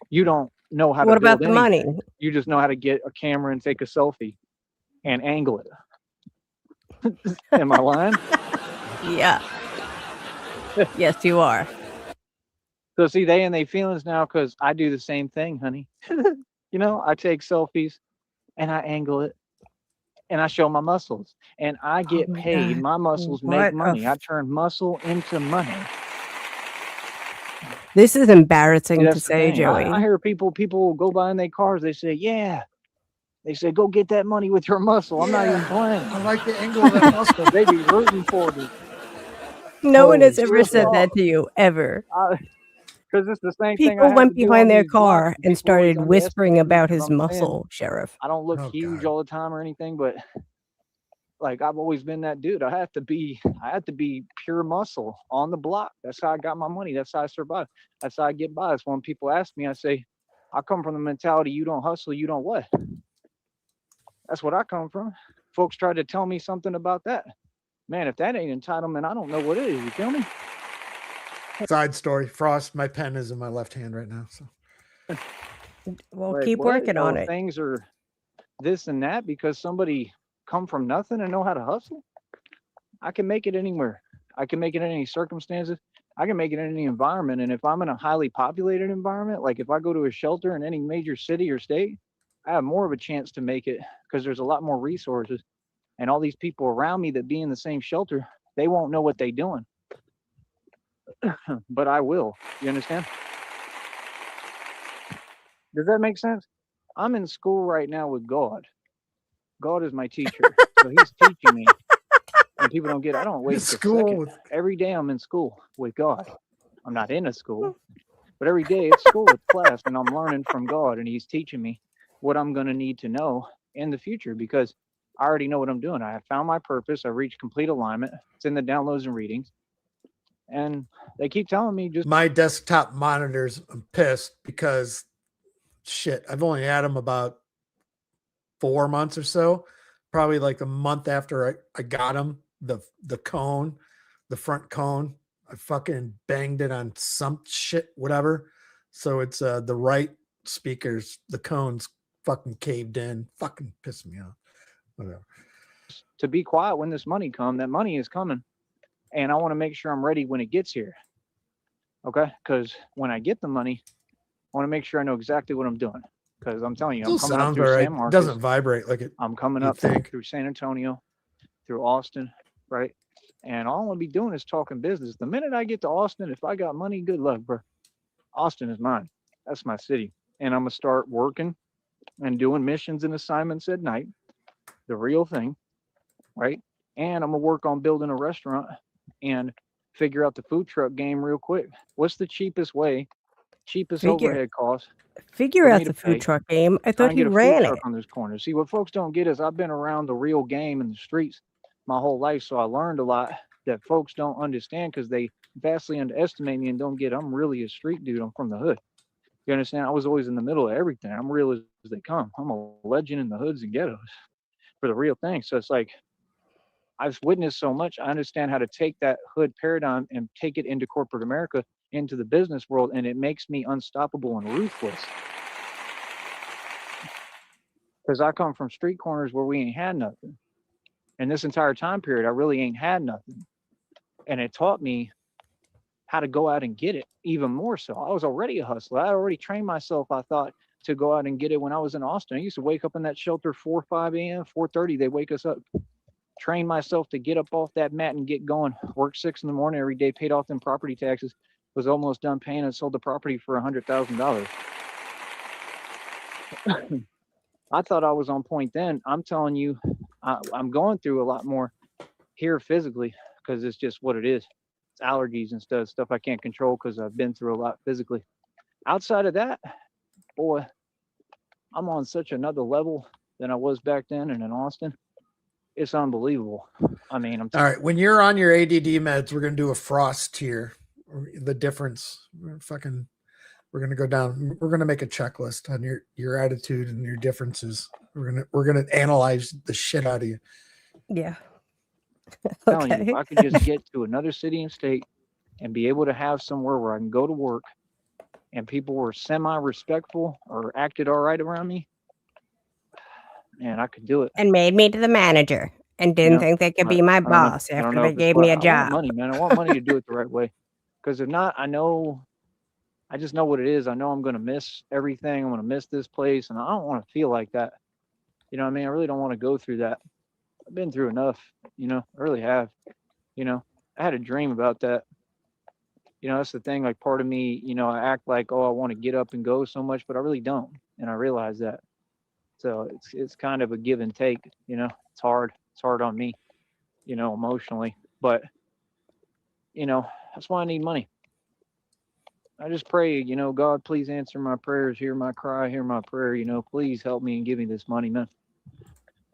You don't know how to build What about the anything. money? You just know how to get a camera and take a selfie and angle it. Am I lying? Yeah. Yes, you are. So see, they in their feelings now because I do the same thing, honey. You know, I take selfies and I angle it. And I show my muscles and I get paid. God. My muscles make money. I turn muscle into money. This is embarrassing to say, Joey. I hear people go by in their cars. They say, yeah. They say, go get that money with your muscle. I'm not even playing. I like the angle of that muscle. They be rooting for me. No one has ever said that to you, ever. Because it's the same thing. People went behind their car and started whispering about his muscle, Sheriff. I don't look huge all the time or anything, but Like I've always been that dude. I have to be pure muscle on the block. That's how I got my money. That's how I survive. That's how I get by. It's when people ask me, I say, I come from the mentality, you don't hustle, you don't what? That's what I come from. Folks try to tell me something about that. Man, if that ain't entitlement, I don't know what it is. You feel me? Side story. Frost, my pen is in my left hand right now. So Well, Like, keep what? working on it. Things are this and that because somebody come from nothing and know how to hustle. I can make it anywhere. I can make it in any circumstances. I can make it in any environment. And if I'm in a highly populated environment, like if I go to a shelter in any major city or state, I have more of a chance to make it because there's a lot more resources. And all these people around me that be in the same shelter, they won't know what they're doing. But I will. You understand? Does that make sense? I'm in school right now with God. God is my teacher. So he's teaching me. And people don't get it. I don't waste a second. Every day I'm in school with God. I'm not in a school, but every day it's school, it's class, and I'm learning from God, and he's teaching me what I'm going to need to know in the future because I already know what I'm doing. I have found my purpose. I've reached complete alignment. It's in the downloads and readings. And they keep telling me just my desktop monitors, I'm pissed because shit, I've only had them about 4 months or so. Probably like a month after I got them, the cone, the front cone, I fucking banged it on some shit, whatever. So it's the right speakers, the cones fucking caved in. Fucking pissed me off. Whatever. To be quiet when this money comes. That money is coming. And I want to make sure I'm ready when it gets here. Okay? Because when I get the money, I want to make sure I know exactly what I'm doing. Because I'm telling you, I'm coming up through San Marcos. It doesn't vibrate like it. I'm coming up through San Antonio, through Austin, right? And all I'm going to be doing is talking business. The minute I get to Austin, if I got money, good luck, bro. Austin is mine. That's my city. And I'm going to start working and doing missions and assignments at night. The real thing, right? And I'm going to work on building a restaurant and figure out the food truck game real quick. What's the cheapest way, cheapest overhead cost? Figure out the food truck game. I thought he ran it. On this corner. See, what folks don't get is I've been around the real game in the streets my whole life, so I learned a lot that folks don't understand because they vastly underestimate me and don't get I'm really a street dude. I'm from the hood. You understand? I was always in the middle of everything. I'm real as they come. I'm a legend in the hoods and ghettos for the real thing. So it's like I've witnessed so much. I understand how to take that hood paradigm and take it into corporate America, into the business world, and it makes me unstoppable and ruthless. Because I come from street corners where we ain't had nothing. And this entire time period, I really ain't had nothing. And it taught me how to go out and get it even more so. I was already a hustler. I already trained myself, I thought, to go out and get it when I was in Austin. I used to wake up in that shelter 4, 5 a.m., 4:30. They wake us up. Train myself to get up off that mat and get going. Work 6 in the morning every day, paid off them property taxes, was almost done paying and sold the property for $100,000. I thought I was on point then. I'm telling you, I'm going through a lot more here physically because it's just what it is. It's allergies and stuff I can't control because I've been through a lot physically. Outside of that, boy, I'm on such another level than I was back then and in Austin. It's unbelievable. I mean, all right. When you're on your ADD meds, we're going to do a Frost tier. The difference. We're going to go down. We're going to make a checklist on your attitude and your differences. We're going to analyze the shit out of you. Yeah. Telling you, if I could just get to another city and state and be able to have somewhere where I can go to work and people were semi-respectful or acted all right around me, man, I could do it. And made me to the manager and didn't think they could be my boss after they gave me a job. I want money, man. I want money to do it the right way. Because if not, I just know what it is. I know I'm going to miss everything. I'm going to miss this place. And I don't want to feel like that. You know what I mean? I really don't want to go through that. I've been through enough, I really have. I had a dream about that. That's the thing. Like part of me, I act like, oh, I want to get up and go so much, but I really don't. And I realize that. So it's kind of a give and take, it's hard. It's hard on me, emotionally. But, that's why I need money. I just pray, God, please answer my prayers, hear my cry, hear my prayer, please help me and give me this money, man.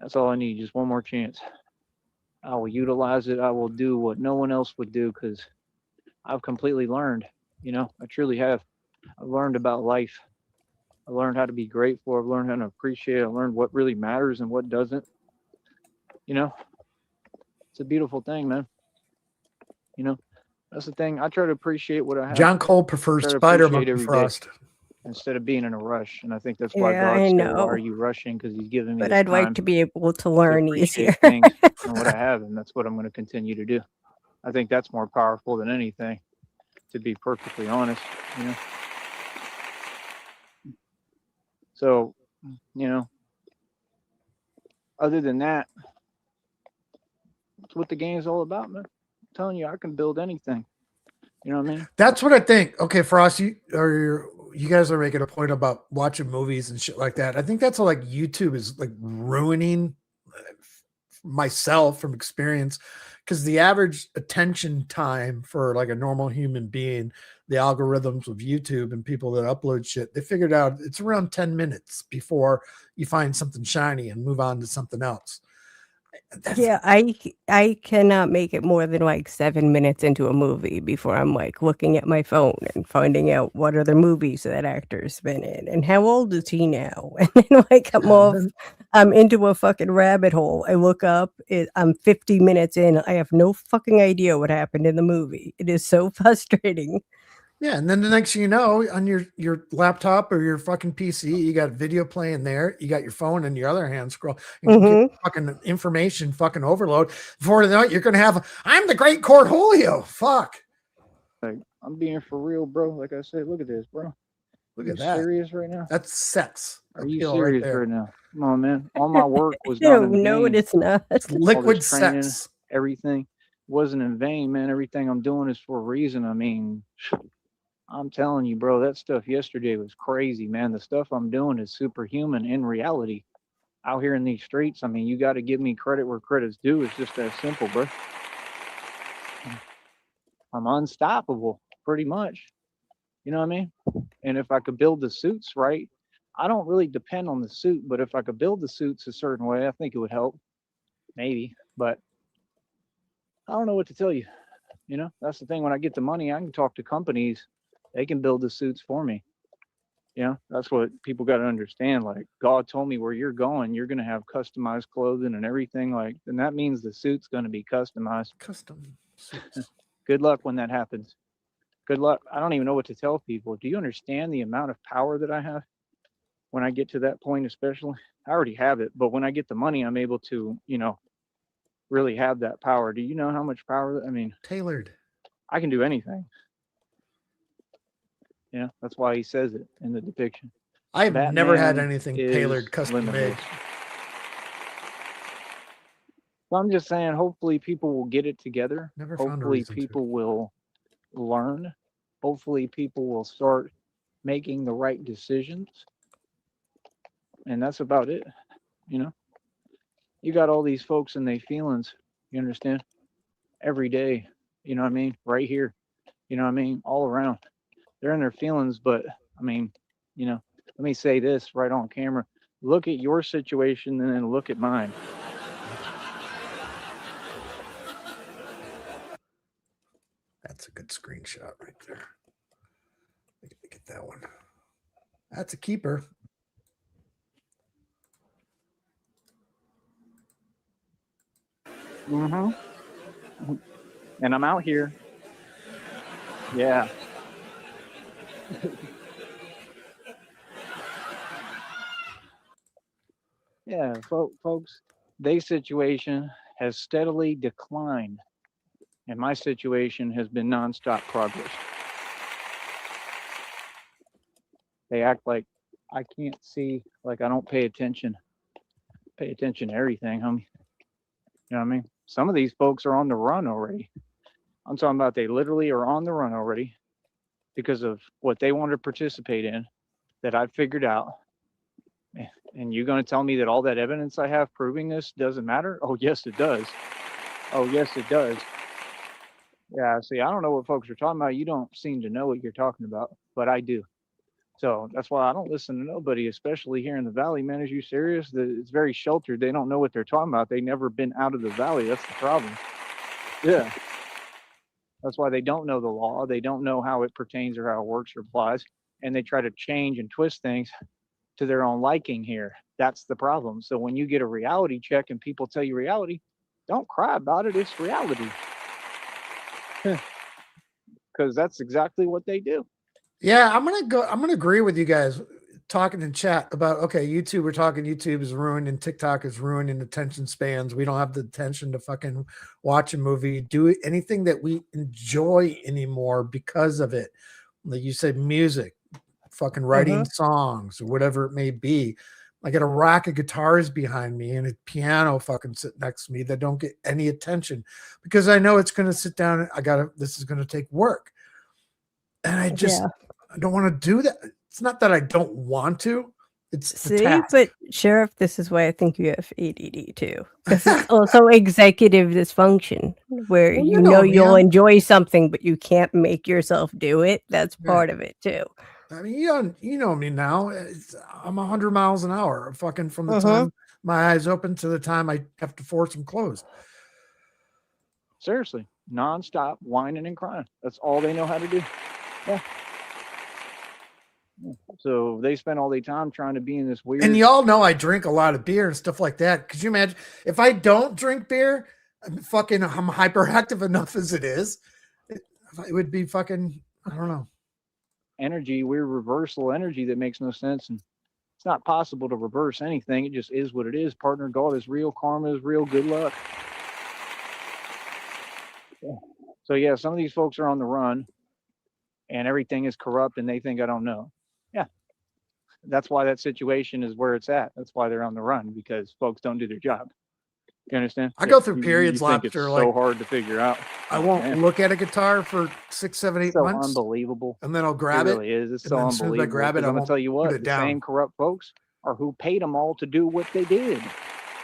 That's all I need, just one more chance. I will utilize it. I will do what no one else would do because I've completely learned. I truly have. I've learned about life. I learned how to be grateful. I've learned how to appreciate. I learned what really matters and what doesn't. It's a beautiful thing, man. That's the thing. I try to appreciate what I have. John Cole prefers Try to Spider appreciate Monkey every day Frost. instead of being in a rush. And I think that's why Yeah, God I said, know. "Why are you rushing?" Because He's giving me But this I'd like time to be able to learn easier. appreciate things and what I have, and that's what I'm going to continue to do. I think that's more powerful than anything, to be perfectly honest. So, other than that, that's what the game's all about, man. I'm telling you, I can build anything. You know what I mean? That's what I think. Okay, Frost, you guys are making a point about watching movies and shit like that. I think that's how like YouTube is like ruining myself from experience, because the average attention time for like a normal human being, the algorithms of YouTube and people that upload shit, they figured out it's around 10 minutes before you find something shiny and move on to something else. Yeah, I cannot make it more than like 7 minutes into a movie before I'm like looking at my phone and finding out what other movies that actor's been in and how old is he now. And then like I'm into a fucking rabbit hole. I look up, I'm 50 minutes in. I have no fucking idea what happened in the movie. It is so frustrating. Yeah, and then the next thing you know, on your laptop or your fucking PC, you got video playing there. You got your phone in your other hand scroll. And get fucking information, fucking overload. Before you know it, you're gonna have. I'm the great Cornholio. Fuck. Like, I'm being for real, bro. Like I said, look at this, bro. Look Are at you that. serious right now? That's sex. Are you serious right now? Come on, man. All my work was No, done in no, vain. it's not. It's All liquid this training, sex. everything wasn't in vain, man. Everything I'm doing is for a reason. I mean, I'm telling you, bro, that stuff yesterday was crazy, man. The stuff I'm doing is superhuman in reality. Out here in these streets, I mean, you got to give me credit where credit's due. It's just that simple, bro. I'm unstoppable, pretty much. You know what I mean? And if I could build the suits right, I don't really depend on the suit, but if I could build the suits a certain way, I think it would help. Maybe, but I don't know what to tell you. That's the thing. When I get the money, I can talk to companies. They can build the suits for me. That's what people got to understand. Like, God told me where you're going, you're going to have customized clothing and everything. Like, and that means the suit's going to be customized. Custom suits. Good luck when that happens. Good luck. I don't even know what to tell people. Do you understand the amount of power that I have when I get to that point, especially? I already have it, but when I get the money, I'm able to, really have that power. Do you know how much power? I mean, Tailored. I can do anything. That's why he says it in the depiction. I've never had Batman anything is tailored, custom made. limitless. So I'm just saying, hopefully people will get it together. Never found a Hopefully reason to. people will learn. Hopefully people will start making the right decisions. And that's about it. You got all these folks and their feelings, you understand? Every day, you know what I mean? Right here, you know what I mean? All around. They're in their feelings, but I mean, let me say this right on camera. Look at your situation and then look at mine. That's a good screenshot right there. Get that one. That's a keeper. Mm-hmm. And I'm out here. Yeah. Yeah, folks, their situation has steadily declined, and my situation has been nonstop progress. They act like I can't see, like I don't pay attention. Pay attention to everything, homie. You know what I mean? Some of these folks are on the run already. I'm talking about they literally are on the run already because of what they want to participate in that I've figured out. And you're going to tell me that all that evidence I have proving this doesn't matter? Oh, yes, it does. Oh, yes, it does. Yeah, see, I don't know what folks are talking about. You don't seem to know what you're talking about, but I do. So that's why I don't listen to nobody, especially here in the valley, man. Are you serious? It's very sheltered. They don't know what they're talking about. They've never been out of the valley. That's the problem. Yeah. That's why they don't know the law. They don't know how it pertains or how it works or applies. And they try to change and twist things to their own liking here. That's the problem. So when you get a reality check and people tell you reality, don't cry about it. It's reality. Because that's exactly what they do. Yeah, I'm gonna agree with you guys talking in chat about, okay, YouTube, we're talking YouTube is ruined and TikTok is ruining attention spans. We don't have the attention to fucking watch a movie, do anything that we enjoy anymore because of it. Like you said, music, fucking writing songs or whatever it may be. I got a rack of guitars behind me and a piano fucking sitting next to me that don't get any attention because I know it's going to sit down. This is going to take work. And I just, I don't want to do that. It's not that I don't want to. It's the task. But Sheriff, this is why I think you have ADD too, because it's also executive dysfunction, where you'll enjoy something, but you can't make yourself do it. That's part of it too. I mean, you know me now. I'm 100 miles an hour, fucking from the time my eyes open to the time I have to force them closed. Seriously, nonstop whining and crying. That's all they know how to do. Yeah. So they spend all their time trying to be in this weird. And y'all know I drink a lot of beer and stuff like that. Could you imagine if I don't drink beer? I'm hyperactive enough as it is. It would be fucking, I don't know. Energy, weird reversal energy that makes no sense. And it's not possible to reverse anything. It just is what it is. Partner, God is real. Karma is real. Good luck. So yeah, some of these folks are on the run and everything is corrupt and they think I don't know. Yeah. That's why that situation is where it's at. That's why they're on the run, because folks don't do their job. You understand? I go through periods, Lobster, it's so hard to figure out. I won't look at a guitar for 6, 7, 8 months. Unbelievable. And then I'll grab it. It really is. It's so unbelievable. As soon as I grab it, I'm gonna tell you what, the same corrupt folks are who paid them all to do what they did.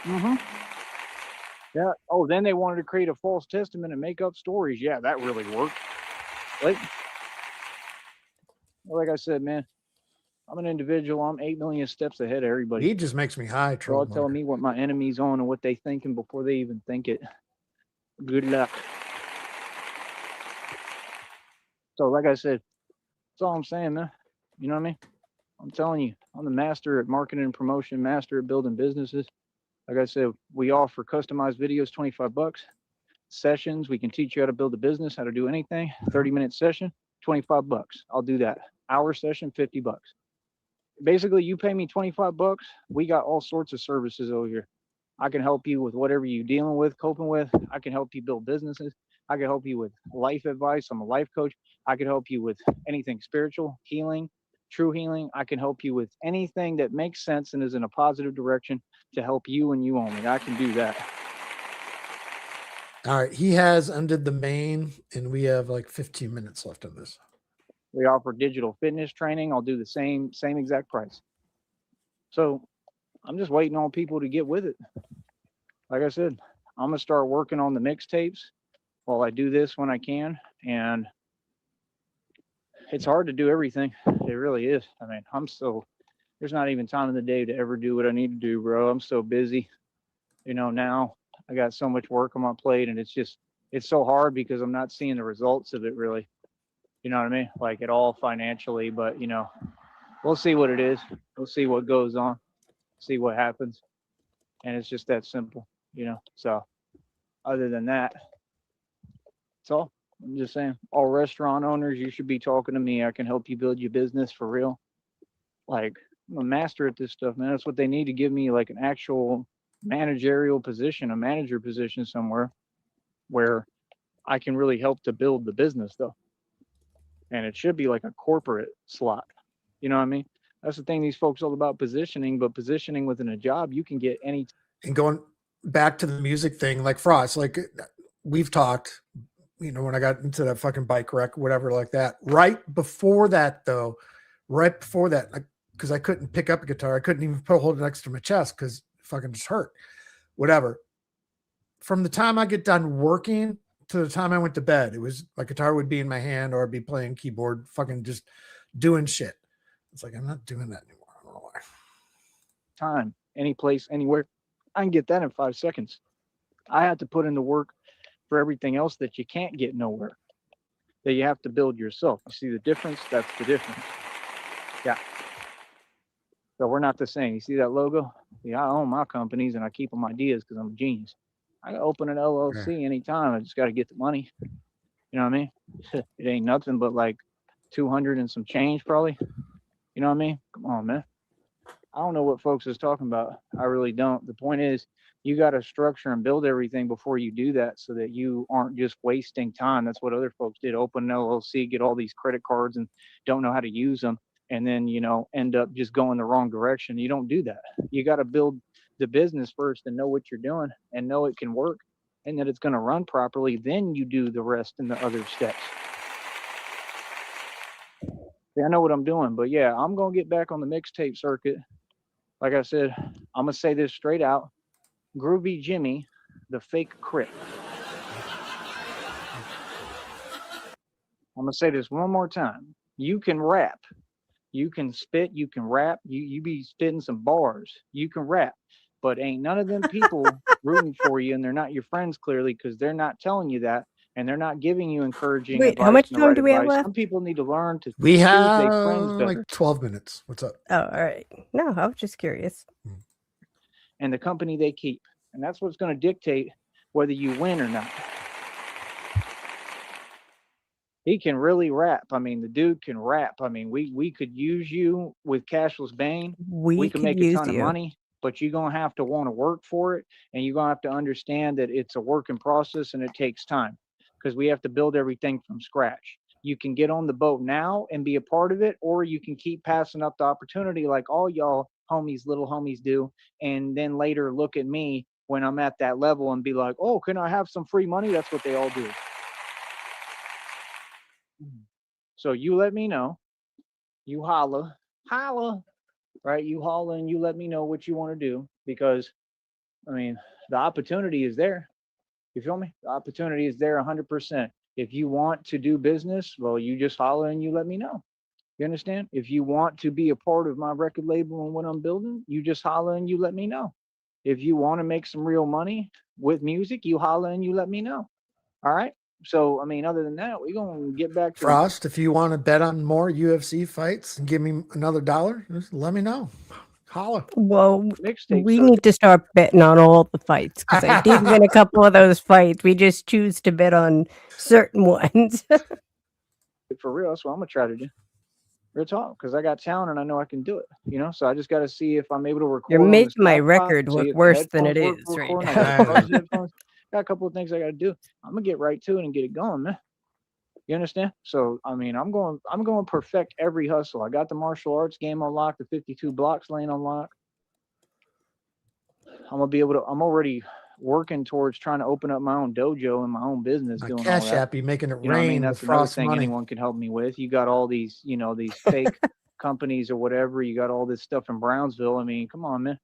Yeah. Oh, then they wanted to create a false testament and make up stories. Yeah, that really worked. Like I said, man, I'm an individual. I'm 8 million steps ahead of everybody. He just makes me high. God telling me what my enemy's on and what they thinking before they even think it. Good luck. So, like I said, that's all I'm saying, man. You know what I mean? I'm telling you, I'm the master at marketing and promotion, master at building businesses. Like I said, we offer customized videos, $25. Sessions, we can teach you how to build a business, how to do anything. 30-minute session, $25. I'll do that. Hour session, $50. Basically, you pay me $25. We got all sorts of services over here. I can help you with whatever you're dealing with, coping with. I can help you build businesses. I can help you with life advice. I'm a life coach. I can help you with anything spiritual, healing, true healing. I can help you with anything that makes sense and is in a positive direction to help you and you only. I can do that. All right. He has undid the main, and we have like 15 minutes left of this. We offer digital fitness training. I'll do the same exact price. So I'm just waiting on people to get with it. Like I said, I'm going to start working on the mixtapes while I do this when I can. And it's hard to do everything. It really is. I mean, there's not even time in the day to ever do what I need to do, bro. I'm so busy. You know, now I got so much work on my plate, and it's so hard because I'm not seeing the results of it really. You know what I mean? Like at all financially, but you know, we'll see what it is. We'll see what goes on, see what happens. And it's just that simple, you know? So other than that, that's all. I'm just saying, all restaurant owners, you should be talking to me. I can help you build your business for real. Like, I'm a master at this stuff, man. That's what they need to give me, like an actual managerial position, a manager position somewhere where I can really help to build the business though. And it should be like a corporate slot. You know what I mean? That's the thing. These folks all about positioning, but positioning within a job, you can get any. And going back to the music thing, like Frost, like we've talked, you know, when I got into that fucking bike wreck, whatever like that. Right before that, because I couldn't pick up a guitar. I couldn't even hold it next to my chest because it fucking just hurt. Whatever. From the time I get done working to the time I went to bed, it was my guitar would be in my hand or I'd be playing keyboard, fucking just doing shit. It's like, I'm not doing that anymore. I don't know why. Time, any place, anywhere. I can get that in 5 seconds. I have to put in the work for everything else that you can't get nowhere, that you have to build yourself. You see the difference? That's the difference. Yeah. So we're not the same. You see that logo? Yeah, I own my companies and I keep them ideas because I'm a genius. I can open an LLC anytime. I just got to get the money. You know what I mean? It ain't nothing but like 200 and some change probably. You know what I mean? Come on, man. I don't know what folks is talking about. I really don't. The point is, you got to structure and build everything before you do that so that you aren't just wasting time. That's what other folks did. Open an LLC, get all these credit cards and don't know how to use them. And then, end up just going the wrong direction. You don't do that. You got to build the business first and know what you're doing and know it can work and that it's going to run properly. Then you do the rest and the other steps. I know what I'm doing, but yeah, I'm going to get back on the mixtape circuit. Like I said, I'm going to say this straight out. Groovy Jimmy, the fake Crip. I'm going to say this one more time. You can rap. You can spit. You can rap. You be spitting some bars. You can rap. But ain't none of them people rooting for you, and they're not your friends, clearly, because they're not telling you that, and they're not giving you encouraging advice. Wait, how much time do we have left? Some people need to learn to We have their friends better. like 12 minutes. What's up? Oh, all right. No, I was just curious. And the company they keep. And that's what's going to dictate whether you win or not. He can really rap. I mean, the dude can rap. I mean, we could use you with Cashless Bane. We can make a ton of money, but you're going to have to want to work for it. And you're going to have to understand that it's a work in process and it takes time because we have to build everything from scratch. You can get on the boat now and be a part of it, or you can keep passing up the opportunity like all y'all homies, little homies do. And then later look at me when I'm at that level and be like, oh, can I have some free money? That's what they all do. So you let me know. You holla, right? You holla and you let me know what you want to do because, I mean, the opportunity is there. You feel me? The opportunity is there 100%. If you want to do business, well, you just holla and you let me know. You understand? If you want to be a part of my record label and what I'm building, you just holla and you let me know. If you want to make some real money with music, you holla and you let me know. All right? So, I mean, other than that, we're going to get back to Frost. If you want to bet on more UFC fights and give me another $1, just let me know. Holla. Well, we need to start betting on all the fights because I did win a couple of those fights. We just choose to bet on certain ones. For real, that's what I'm going to try to do. Real talk, because I got talent and I know I can do it, so I just got to see if I'm able to record. You're making my record look worse than it is right now. Got a couple of things I got to do. I'm going to get right to it and get it going, man. You understand? So, I mean, I'm going to perfect every hustle. I got the martial arts game unlocked, the 52 blocks lane unlocked. I'm going to be able to, I'm already working towards trying to open up my own dojo and my own business. Doing Cashapp, be making it rain. You know what I mean? That's another thing money. anyone can help me with. You got all these, these fake companies or whatever. You got all this stuff in Brownsville. I mean, come on, man.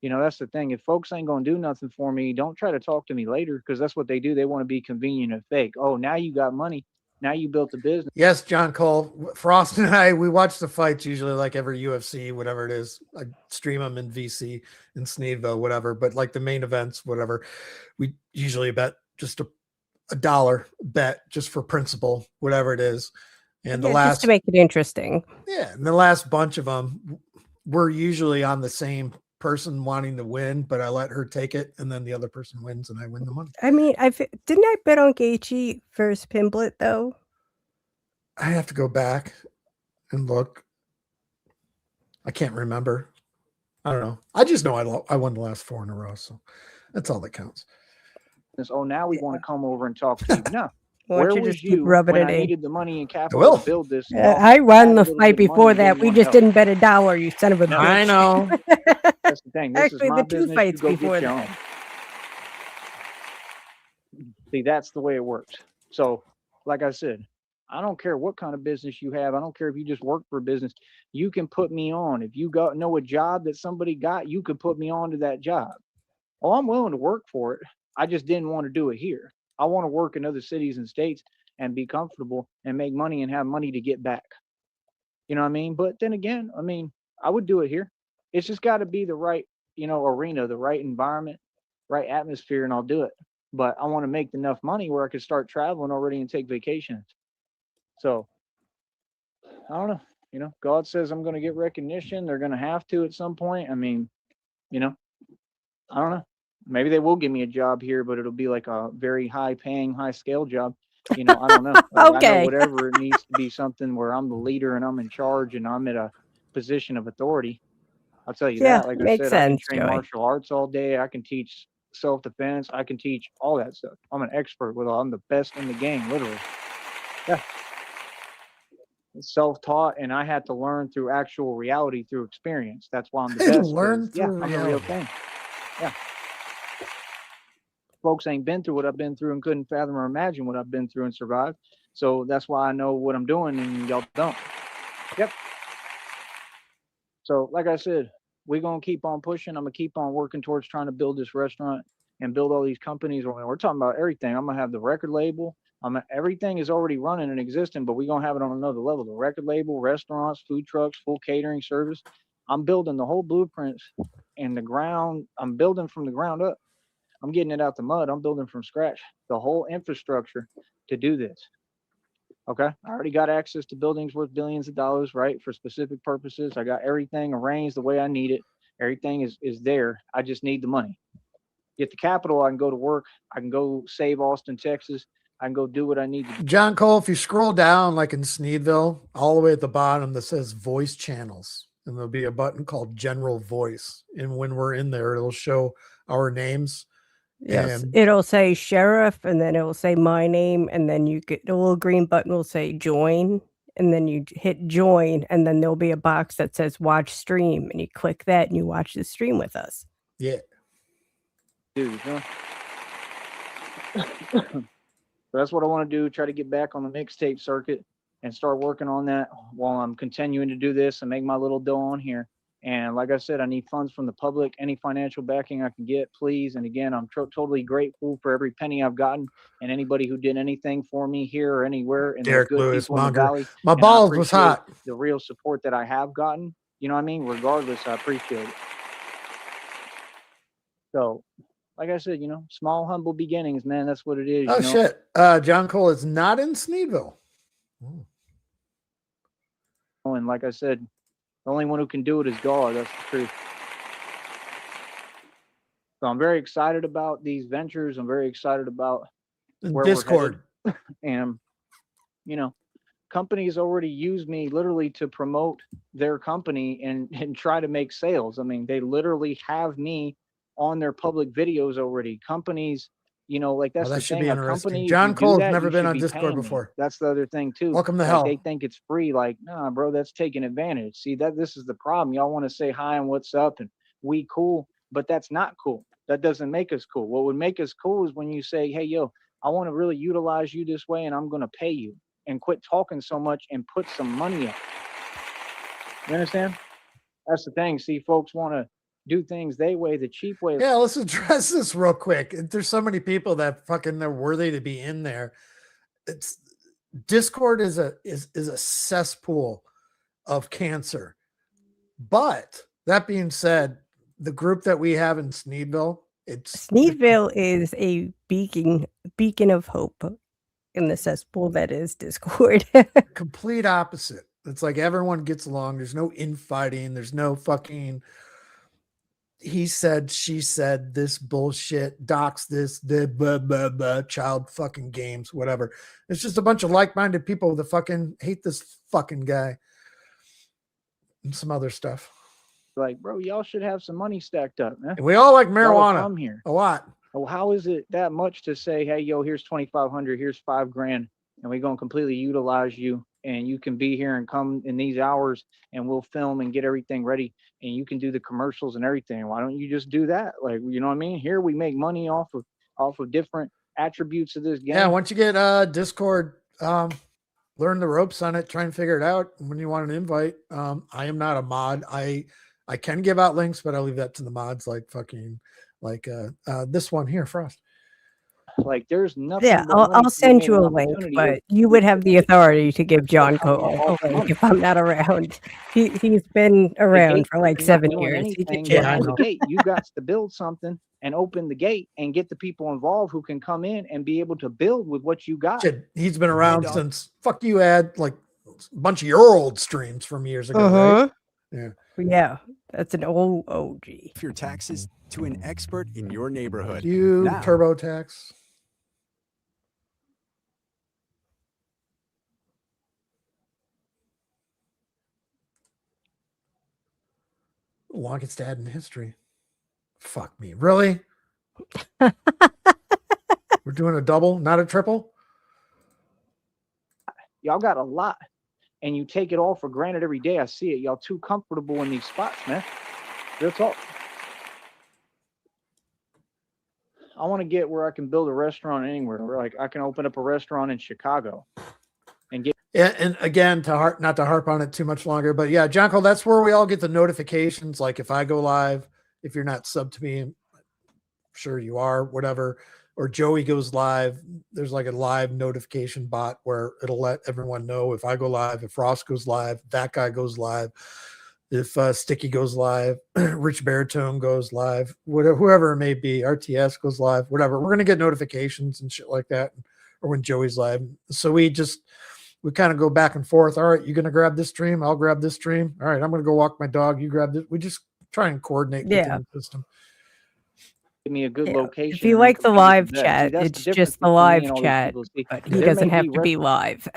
That's the thing. If folks ain't going to do nothing for me, don't try to talk to me later because that's what they do. They want to be convenient and fake. Oh, now you got money. Now you built a business. Yes, John Cole. Frost and I, we watch the fights usually like every UFC, whatever it is. I stream them in VC, in Sneedville, whatever. But like the main events, whatever, we usually bet just a $1 bet just for principle, whatever it is. And the last, just to make it interesting. Yeah. And the last bunch of them, we're usually on the same person wanting to win, but I let her take it, and then the other person wins, and I win the money. I mean, didn't I bet on Gaethje versus Pimblett though? I have to go back and look. I can't remember. I don't know. I just know I won the last 4 in a row, so that's all that counts. Oh, now we want to come over and talk to you. No. Where was you when I needed the money and capital to build this? I won the fight before that. We just didn't bet $1, you son of a bitch. I know. That's the thing. This Actually, is my the 2 business. fights You go before get your that. own. See, that's the way it works. So, like I said, I don't care what kind of business you have. I don't care if you just work for a business. You can put me on. If you know a job that somebody got, you could put me on to that job. Oh, I'm willing to work for it. I just didn't want to do it here. I want to work in other cities and states and be comfortable and make money and have money to get back. You know what I mean? But then again, I mean, I would do it here. It's just got to be the right, arena, the right environment, right atmosphere, and I'll do it. But I want to make enough money where I could start traveling already and take vacations. So I don't know. God says I'm going to get recognition. They're going to have to at some point. I mean, I don't know. Maybe they will give me a job here, but it'll be like a very high paying, high scale job. I don't know. Like, I Okay. know whatever it needs to be something where I'm the leader and I'm in charge and I'm at a position of authority. I'll tell you Yeah, that. Like I makes said, I can sense, train Joey. martial arts all day. I can teach self-defense. I can teach all that stuff. I'm an expert with all. I'm the best in the game, literally. Yeah. Self-taught, and I had to learn through actual reality, through experience. That's why I'm the best. Learn Yeah, through I'm the real reality. thing. Yeah. Folks ain't been through what I've been through and couldn't fathom or imagine what I've been through and survived. So that's why I know what I'm doing and y'all don't. Yep. So like I said, we're going to keep on pushing. I'm going to keep on working towards trying to build this restaurant and build all these companies. We're talking about everything. I'm going to have the record label. Everything is already running and existing, but we're going to have it on another level. The record label, restaurants, food trucks, full catering service. I'm building the whole blueprints and the ground. I'm building from the ground up. I'm getting it out the mud. I'm building from scratch the whole infrastructure to do this. Okay. I already got access to buildings worth billions of dollars, right? For specific purposes. I got everything arranged the way I need it. Everything is there. I just need the money. Get the capital. I can go to work. I can go save Austin, Texas. I can go do what I need to do. John Cole, if you scroll down like in Sneedville, all the way at the bottom that says voice channels, and there'll be a button called general voice. And when we're in there, it'll show our names. Yes, And it'll say sheriff, and then it will say my name, and then you get the little green button will say join, and then you hit join, and then there'll be a box that says watch stream, and you click that, and you watch the stream with us. yeah. Dude, huh? So that's what I want to do. Try to get back on the mixtape circuit and start working on that while I'm continuing to do this and make my little dough on here. And like I said, I need funds from the public, any financial backing I can get, please. And again, I'm totally grateful for every penny I've gotten and anybody who did anything for me here or anywhere. And Derek they're good Lewis, people in the Munger. valley. My And I balls was appreciate hot. the real support that I have gotten. You know what I mean? Regardless, I appreciate it. So, like I said, small, humble beginnings, man. That's what it is. Oh, shit. John Cole is not in Sneedville. Oh. And like I said, the only one who can do it is God. That's the truth. So I'm very excited about these ventures. I'm very excited about where Discord. we're headed. And, companies already use me literally to promote their company and try to make sales. I mean, they literally have me on their public videos already. Companies, like that's that the should thing. be A interesting. company, John Cole's never you been should on be Discord paying me. before. That's the other thing too. Welcome to like hell. They think it's free. Like, nah, bro, that's taking advantage. See, this is the problem. Y'all want to say hi and what's up and we cool, but that's not cool. That doesn't make us cool. What would make us cool is when you say, hey, yo, I want to really utilize you this way and I'm going to pay you, and quit talking so much and put some money up. You understand? That's the thing. See, folks want to do things their way, the cheap way. Yeah, let's address this real quick. There's so many people that fucking they're worthy to be in there. It's Discord is a cesspool of cancer. But that being said, the group that we have in Sneedville, Sneedville is a beacon of hope in the cesspool that is Discord. complete opposite. It's like everyone gets along. There's no infighting. There's no fucking he said, she said, this bullshit, docs this, the blah, blah, blah, child fucking games, whatever. It's just a bunch of like-minded people that fucking hate this fucking guy and some other stuff. Like, bro, y'all should have some money stacked up, man. And we all like marijuana from here a lot. Well, how is it that much to say, hey, yo, here's 2,500, here's $5,000, and we're going to completely utilize you, and you can be here and come in these hours, and we'll film and get everything ready, and you can do the commercials and everything. Why don't you just do that? Like, you know what I mean? Here we make money off of different attributes of this game. Yeah, once you get Discord, learn the ropes on it, try and figure it out when you want an invite. I am not a mod. I can give out links, but I leave that to the mods, like fucking like this one here, Frost. Like, there's nothing. Yeah, but I'll links to be send made you an a link, opportunity but of- you would have the authority to give John How Cole all a link money. if I'm not around. He's been The around gate, for like you're not 7 doing years. He can anything Yeah, but I with the know. gate. You got to build something and open the gate and get the people involved who can come in and be able to build with what you got. Shit, he's been around since fuck you had like a bunch of your old streams from years ago, right? Yeah. Yeah, that's an old OG. Your taxes to an expert in your neighborhood. You Now, TurboTax. Longest ad in history. Fuck me. Really? We're doing a double, not a triple? Y'all got a lot, and you take it all for granted every day. I see it. Y'all too comfortable in these spots, man. Real talk. I want to get where I can build a restaurant anywhere. Where, like, I can open up a restaurant in Chicago and get. Yeah, and again, not to harp on it too much longer, but yeah, John Cole, that's where we all get the notifications. Like if I go live, if you're not sub to me, I'm sure you are, whatever, or Joey goes live, there's like a live notification bot where it'll let everyone know if I go live, if Ross goes live, that guy goes live, if Sticky goes live, Rich Baritone goes live, whatever, whoever it may be, RTS goes live, whatever. We're gonna get notifications and shit like that, or when Joey's live. So we kind of go back and forth. All right, you're gonna grab this stream, I'll grab this stream. All right, I'm gonna go walk my dog. You grab this. We just try and coordinate within the system. Give me a good location. If you like the live chat, it's just the live chat, but he doesn't have to be live.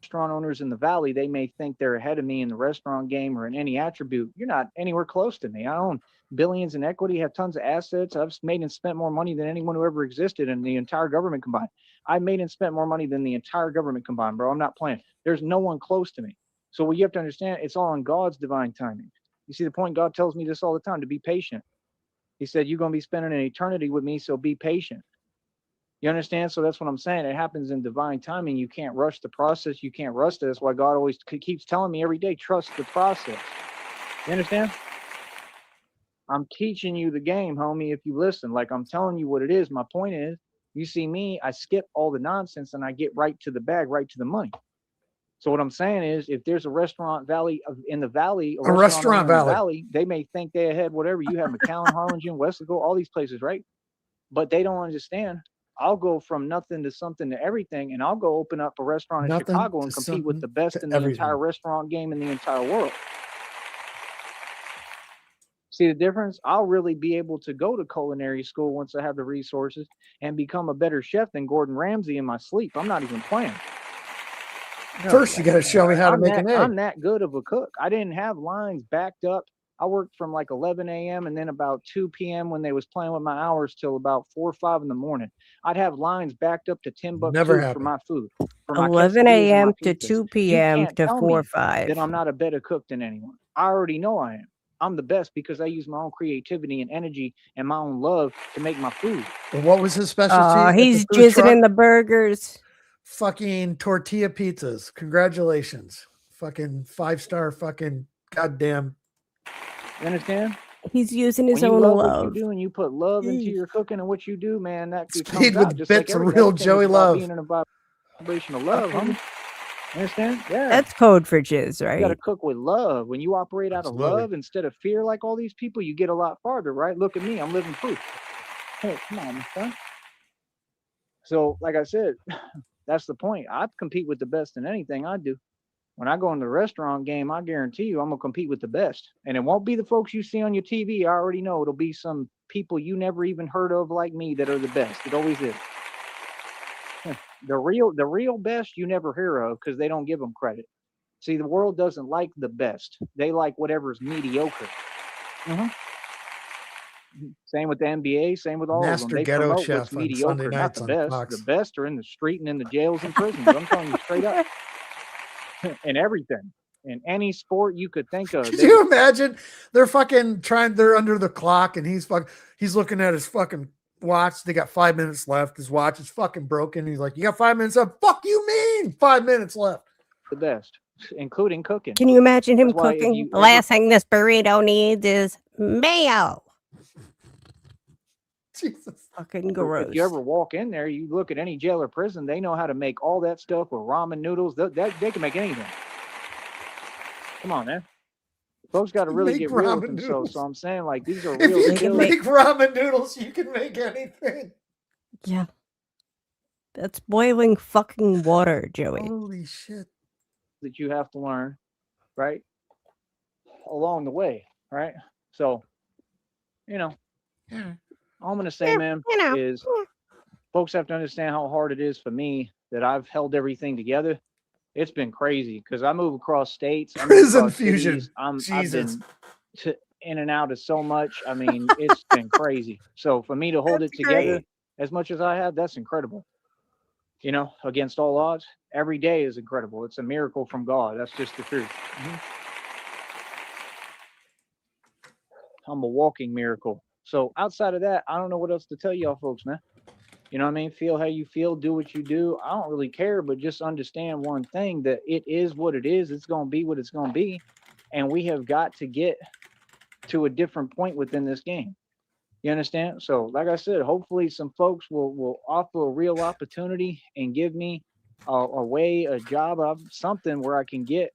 Restaurant owners in the valley, they may think they're ahead of me in the restaurant game or in any attribute. You're not anywhere close to me. I own billions in equity, have tons of assets. I've made and spent more money than anyone who ever existed in the entire government combined. I made and spent more money than the entire government combined, bro. I'm not playing. There's no one close to me. So what you have to understand, it's all in God's divine timing. You see the point? God tells me this all the time, to be patient. He said, you're going to be spending an eternity with me, so be patient. You understand? So that's what I'm saying. It happens in divine timing. You can't rush the process. You can't rush it. That's why God always keeps telling me every day, trust the process. You understand? I'm teaching you the game, homie, if you listen. Like, I'm telling you what it is. My point is, you see me, I skip all the nonsense and I get right to the bag, right to the money. So what I'm saying is, if there's a restaurant valley in the valley, a restaurant valley, they may think they ahead, whatever. You have McAllen, Harlingen, Westaco, all these places, right? But they don't understand. I'll go from nothing to something to everything, and I'll go open up a restaurant in Chicago and compete with the best in the entire restaurant game in the entire world. See the difference? I'll really be able to go to culinary school once I have the resources and become a better chef than Gordon Ramsay in my sleep. I'm not even playing. First, you got to show me how to make an egg. I'm that good of a cook. I didn't have lines backed up. I worked from like 11 a.m. and then about 2 p.m. when they was playing with my hours till about 4 or 5 in the morning. I'd have lines backed up to $10 for my food. For my 11 a.m. to 2 p.m. to 4 or 5. That I'm not a better cook than anyone. I already know I am. I'm the best because I use my own creativity and energy and my own love to make my food. And what was his specialty? He's jizzing in the burgers. Fucking tortilla pizzas. Congratulations. Fucking 5-star fucking goddamn. You understand? He's using his own love. love. What you do and you put love into your cooking and what you do, man, that Speed with bits of real Joey love. Being in a vibration of love, homie. Understand? Yeah. That's code for jizz, right? You got to cook with love. When you operate out of love instead of fear, like all these people, you get a lot farther, right? Look at me, I'm living proof. Hey, come on, son. So, like I said, that's the point. I compete with the best in anything I do. When I go in the restaurant game, I guarantee you I'm going to compete with the best. And it won't be the folks you see on your TV. I already know it'll be some people you never even heard of like me that are the best. It always is. The real best you never hear of because they don't give them credit. See, the world doesn't like the best. They like whatever's mediocre. Same with the NBA, same with all of them. They promote what's mediocre, not the best. Fox. The best are in the street and in the jails and prisons. I'm telling you straight up. In everything. In any sport you could think of. Could you imagine? They're fucking they're under the clock and he's looking at his fucking watch. They got 5 minutes left. His watch is fucking broken. He's like, you got 5 minutes left. Fuck you mean 5 minutes left. The best, including cooking. Can you imagine him cooking? The last thing this burrito needs is mayo. Jesus. Fucking gross. If you ever walk in there, you look at any jail or prison, they know how to make all that stuff with ramen noodles. They can make anything. Come on, man. Folks got to really get real with themselves. Noodles. So I'm saying, like, these are If real you skills. can make ramen noodles, you can make anything. Yeah. That's boiling fucking water, Joey. Holy shit. That you have to learn, right? Along the way, right? So, all I'm going to say, man, is folks have to understand how hard it is for me that I've held everything together. It's been crazy because I move across states. Prison fusion. I've Jesus. been in and out of so much. I mean, it's been crazy. So for me to hold it together as much as I have, that's incredible. Against all odds, every day is incredible. It's a miracle from God. That's just the truth. I'm a walking miracle. So outside of that, I don't know what else to tell y'all folks, man. You know what I mean? Feel how you feel, do what you do. I don't really care, but just understand one thing, that it is what it is. It's going to be what it's going to be. And we have got to get to a different point within this game. You understand? So like I said, hopefully some folks will offer a real opportunity and give me a way, a job, something where I can get,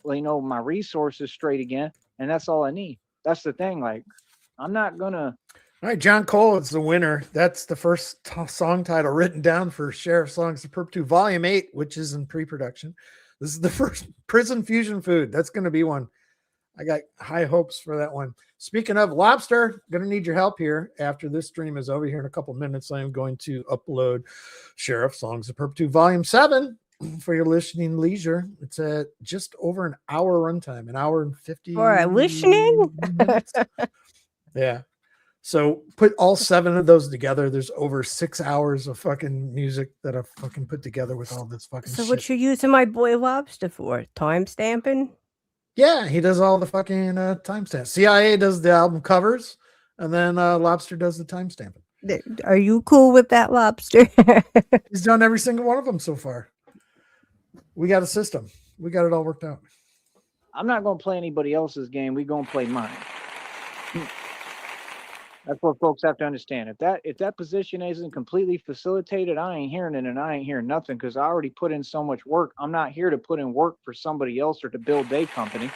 my resources straight again. And that's all I need. That's the thing. Like, I'm not going to. All right, John Cole is the winner. That's the first song title written down for Sheriff Songs Superb 2, Volume 8, which is in pre-production. This is the first prison fusion food. That's going to be one. I got high hopes for that one. Speaking of Lobster, going to need your help here. After this stream is over here in a couple minutes, I am going to upload Sheriff Songs Superb 2, Volume 7 for your listening leisure. It's at just over an hour runtime, an hour and 50 For listening? minutes. Yeah. So put all 7 of those together. There's over 6 hours of fucking music that I've fucking put together with all this fucking So shit. what you using my boy Lobster for? Time stamping? Yeah, he does all the fucking timestamps. CIA does the album covers, and then Lobster does the time stamping. Are you cool with that, Lobster? He's done every single one of them so far. We got a system. We got it all worked out. I'm not going to play anybody else's game. We're going to play mine. That's what folks have to understand. If that position isn't completely facilitated, I ain't hearing it, and I ain't hearing nothing because I already put in so much work. I'm not here to put in work for somebody else or to build their company.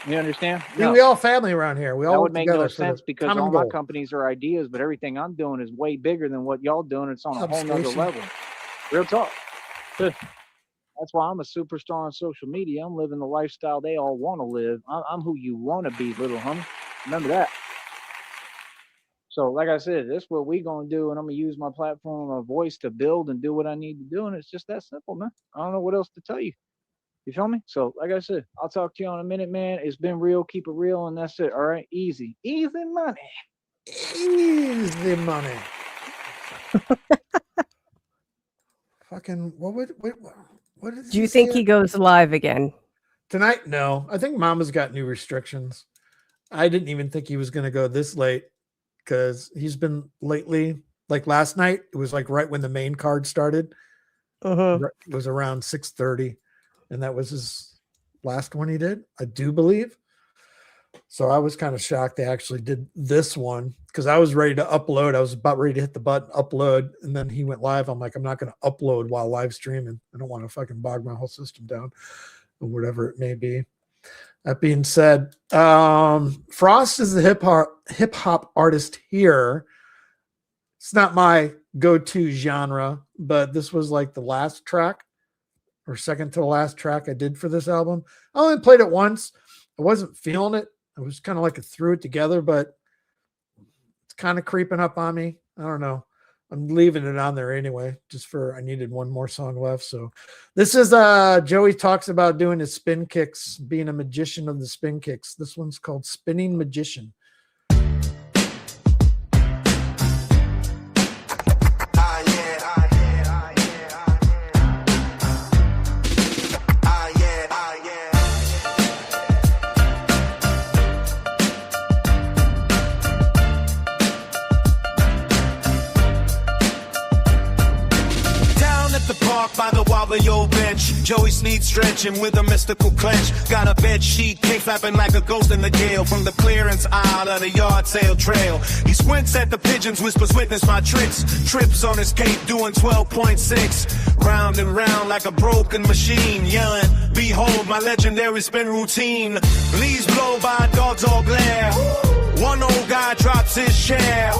You understand? No. We all family around here. We all that would make no sense because all goal. my companies are ideas, but everything I'm doing is way bigger than what y'all doing. It's on a whole nother level. Real talk. That's why I'm a superstar on social media. I'm living the lifestyle they all want to live. I'm who you want to be, little homie. Remember that. So, like I said, that's what we're going to do, and I'm going to use my platform, my voice to build and do what I need to do, and it's just that simple, man. I don't know what else to tell you. You feel me? So, like I said, I'll talk to you in a minute, man. It's been real. Keep it real, and that's it, all right? Easy. Easy money. Easy money. Fucking, what did Do you think he goes live again? Tonight? No. I think Mama's got new restrictions. I didn't even think he was going to go this late. Because he's been lately, like last night, it was like right when the main card started. It was around 6:30, and that was his last one he did, I do believe. So I was kind of shocked they actually did this one because I was ready to upload. I was about ready to hit the button, upload, and then he went live. I'm like, I'm not going to upload while live streaming. I don't want to fucking bog my whole system down or whatever it may be. That being said, Frost is the hip hop artist here. It's not my go-to genre, but this was like the last track or second to the last track I did for this album. I only played it once. I wasn't feeling it. I was kind of like I threw it together, but it's kind of creeping up on me. I don't know. I'm leaving it on there anyway, I needed one more song left. So this is Joey talks about doing his spin kicks, being a magician of the spin kicks. This one's called Spinning Magician. Joey Sneed stretching with a mystical clench. Got a bed sheet, cape flapping like a ghost in the gale. From the clearance aisle of the yard sale trail. He squints at the pigeons, whispers witness my tricks. Trips on his cape doing 12.6. Round and round like a broken machine. Yelling, behold my legendary spin routine. Leaves blow by dogs all glare. One old guy drops his share.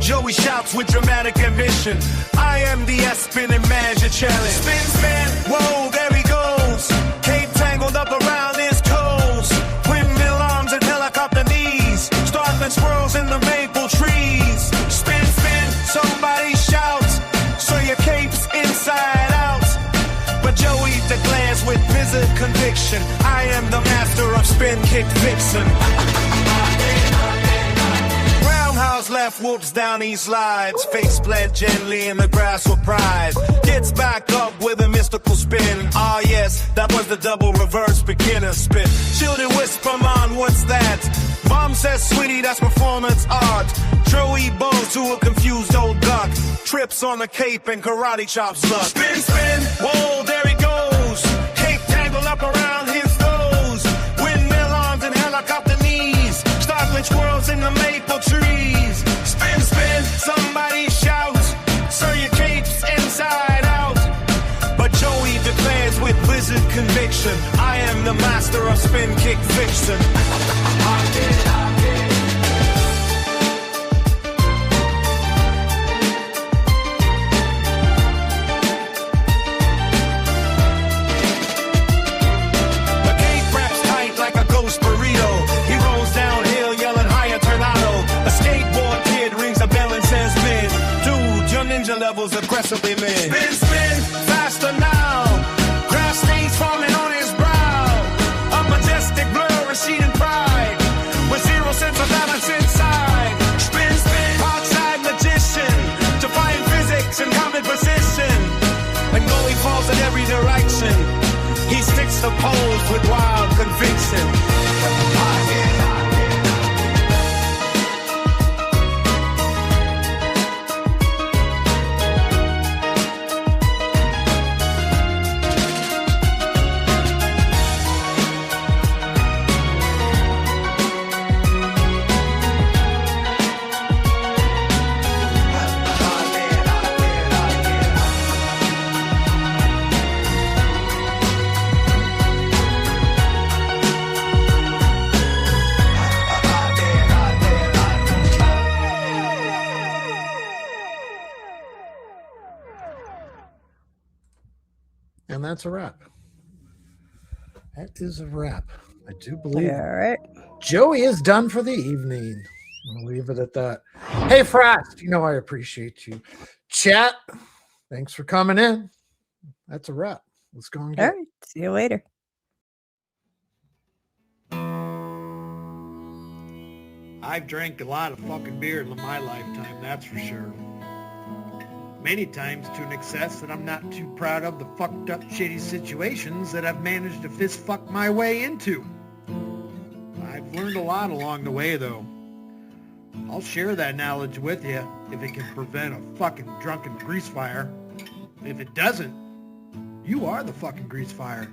Joey shouts with dramatic ambition. I am the S-spinning magic challenge. Spin, spin, whoa, there he goes. Cape tangled up around his toes. Windmill arms and helicopter knees. Startling squirrels in the maple trees. Spin, spin, somebody shouts. So your cape's inside out. But Joey declares with vivid conviction, I am the master of spin kick vixen. Roundhouse left, whoops down he slides. Face planted gently in the grass with pride. Gets back up with a mystical spin. Ah yes, that was the double reverse beginner spin. Children whisper, man, what's that? Mom says, sweetie, that's performance art. Joey bows to a confused old duck. Trips on the cape and karate chops luck. Spin, spin, whoa, there he goes. Cape tangled up around his toes. Windmill arms and helicopter knees. Startling squirrels in the maple trees. Spin, spin, somebody shouts. So your cape's inside out. But Joey declares with blizzard conviction, I am the master of spin kick vixen. Levels aggressively men. Spin, spin, faster now. Grass stains falling on his brow. A majestic blur, receding pride. With zero sense of balance inside. Spin, spin, outside magician. Defying physics and common position. And though he falls in every direction, he sticks to pose with wild conviction. And that's a wrap. That is a wrap. I do believe. All right. Joey is done for the evening. I'll leave it at that. Hey, Frost, you know I appreciate you. Chat, thanks for coming in. That's a wrap. Let's go and get All right. See you later. I've drank a lot of fucking beer in my lifetime, that's for sure. Many times to an excess that I'm not too proud of the fucked up shitty situations that I've managed to fist fuck my way into. I've learned a lot along the way though. I'll share that knowledge with you if it can prevent a fucking drunken grease fire. If it doesn't, you are the fucking grease fire.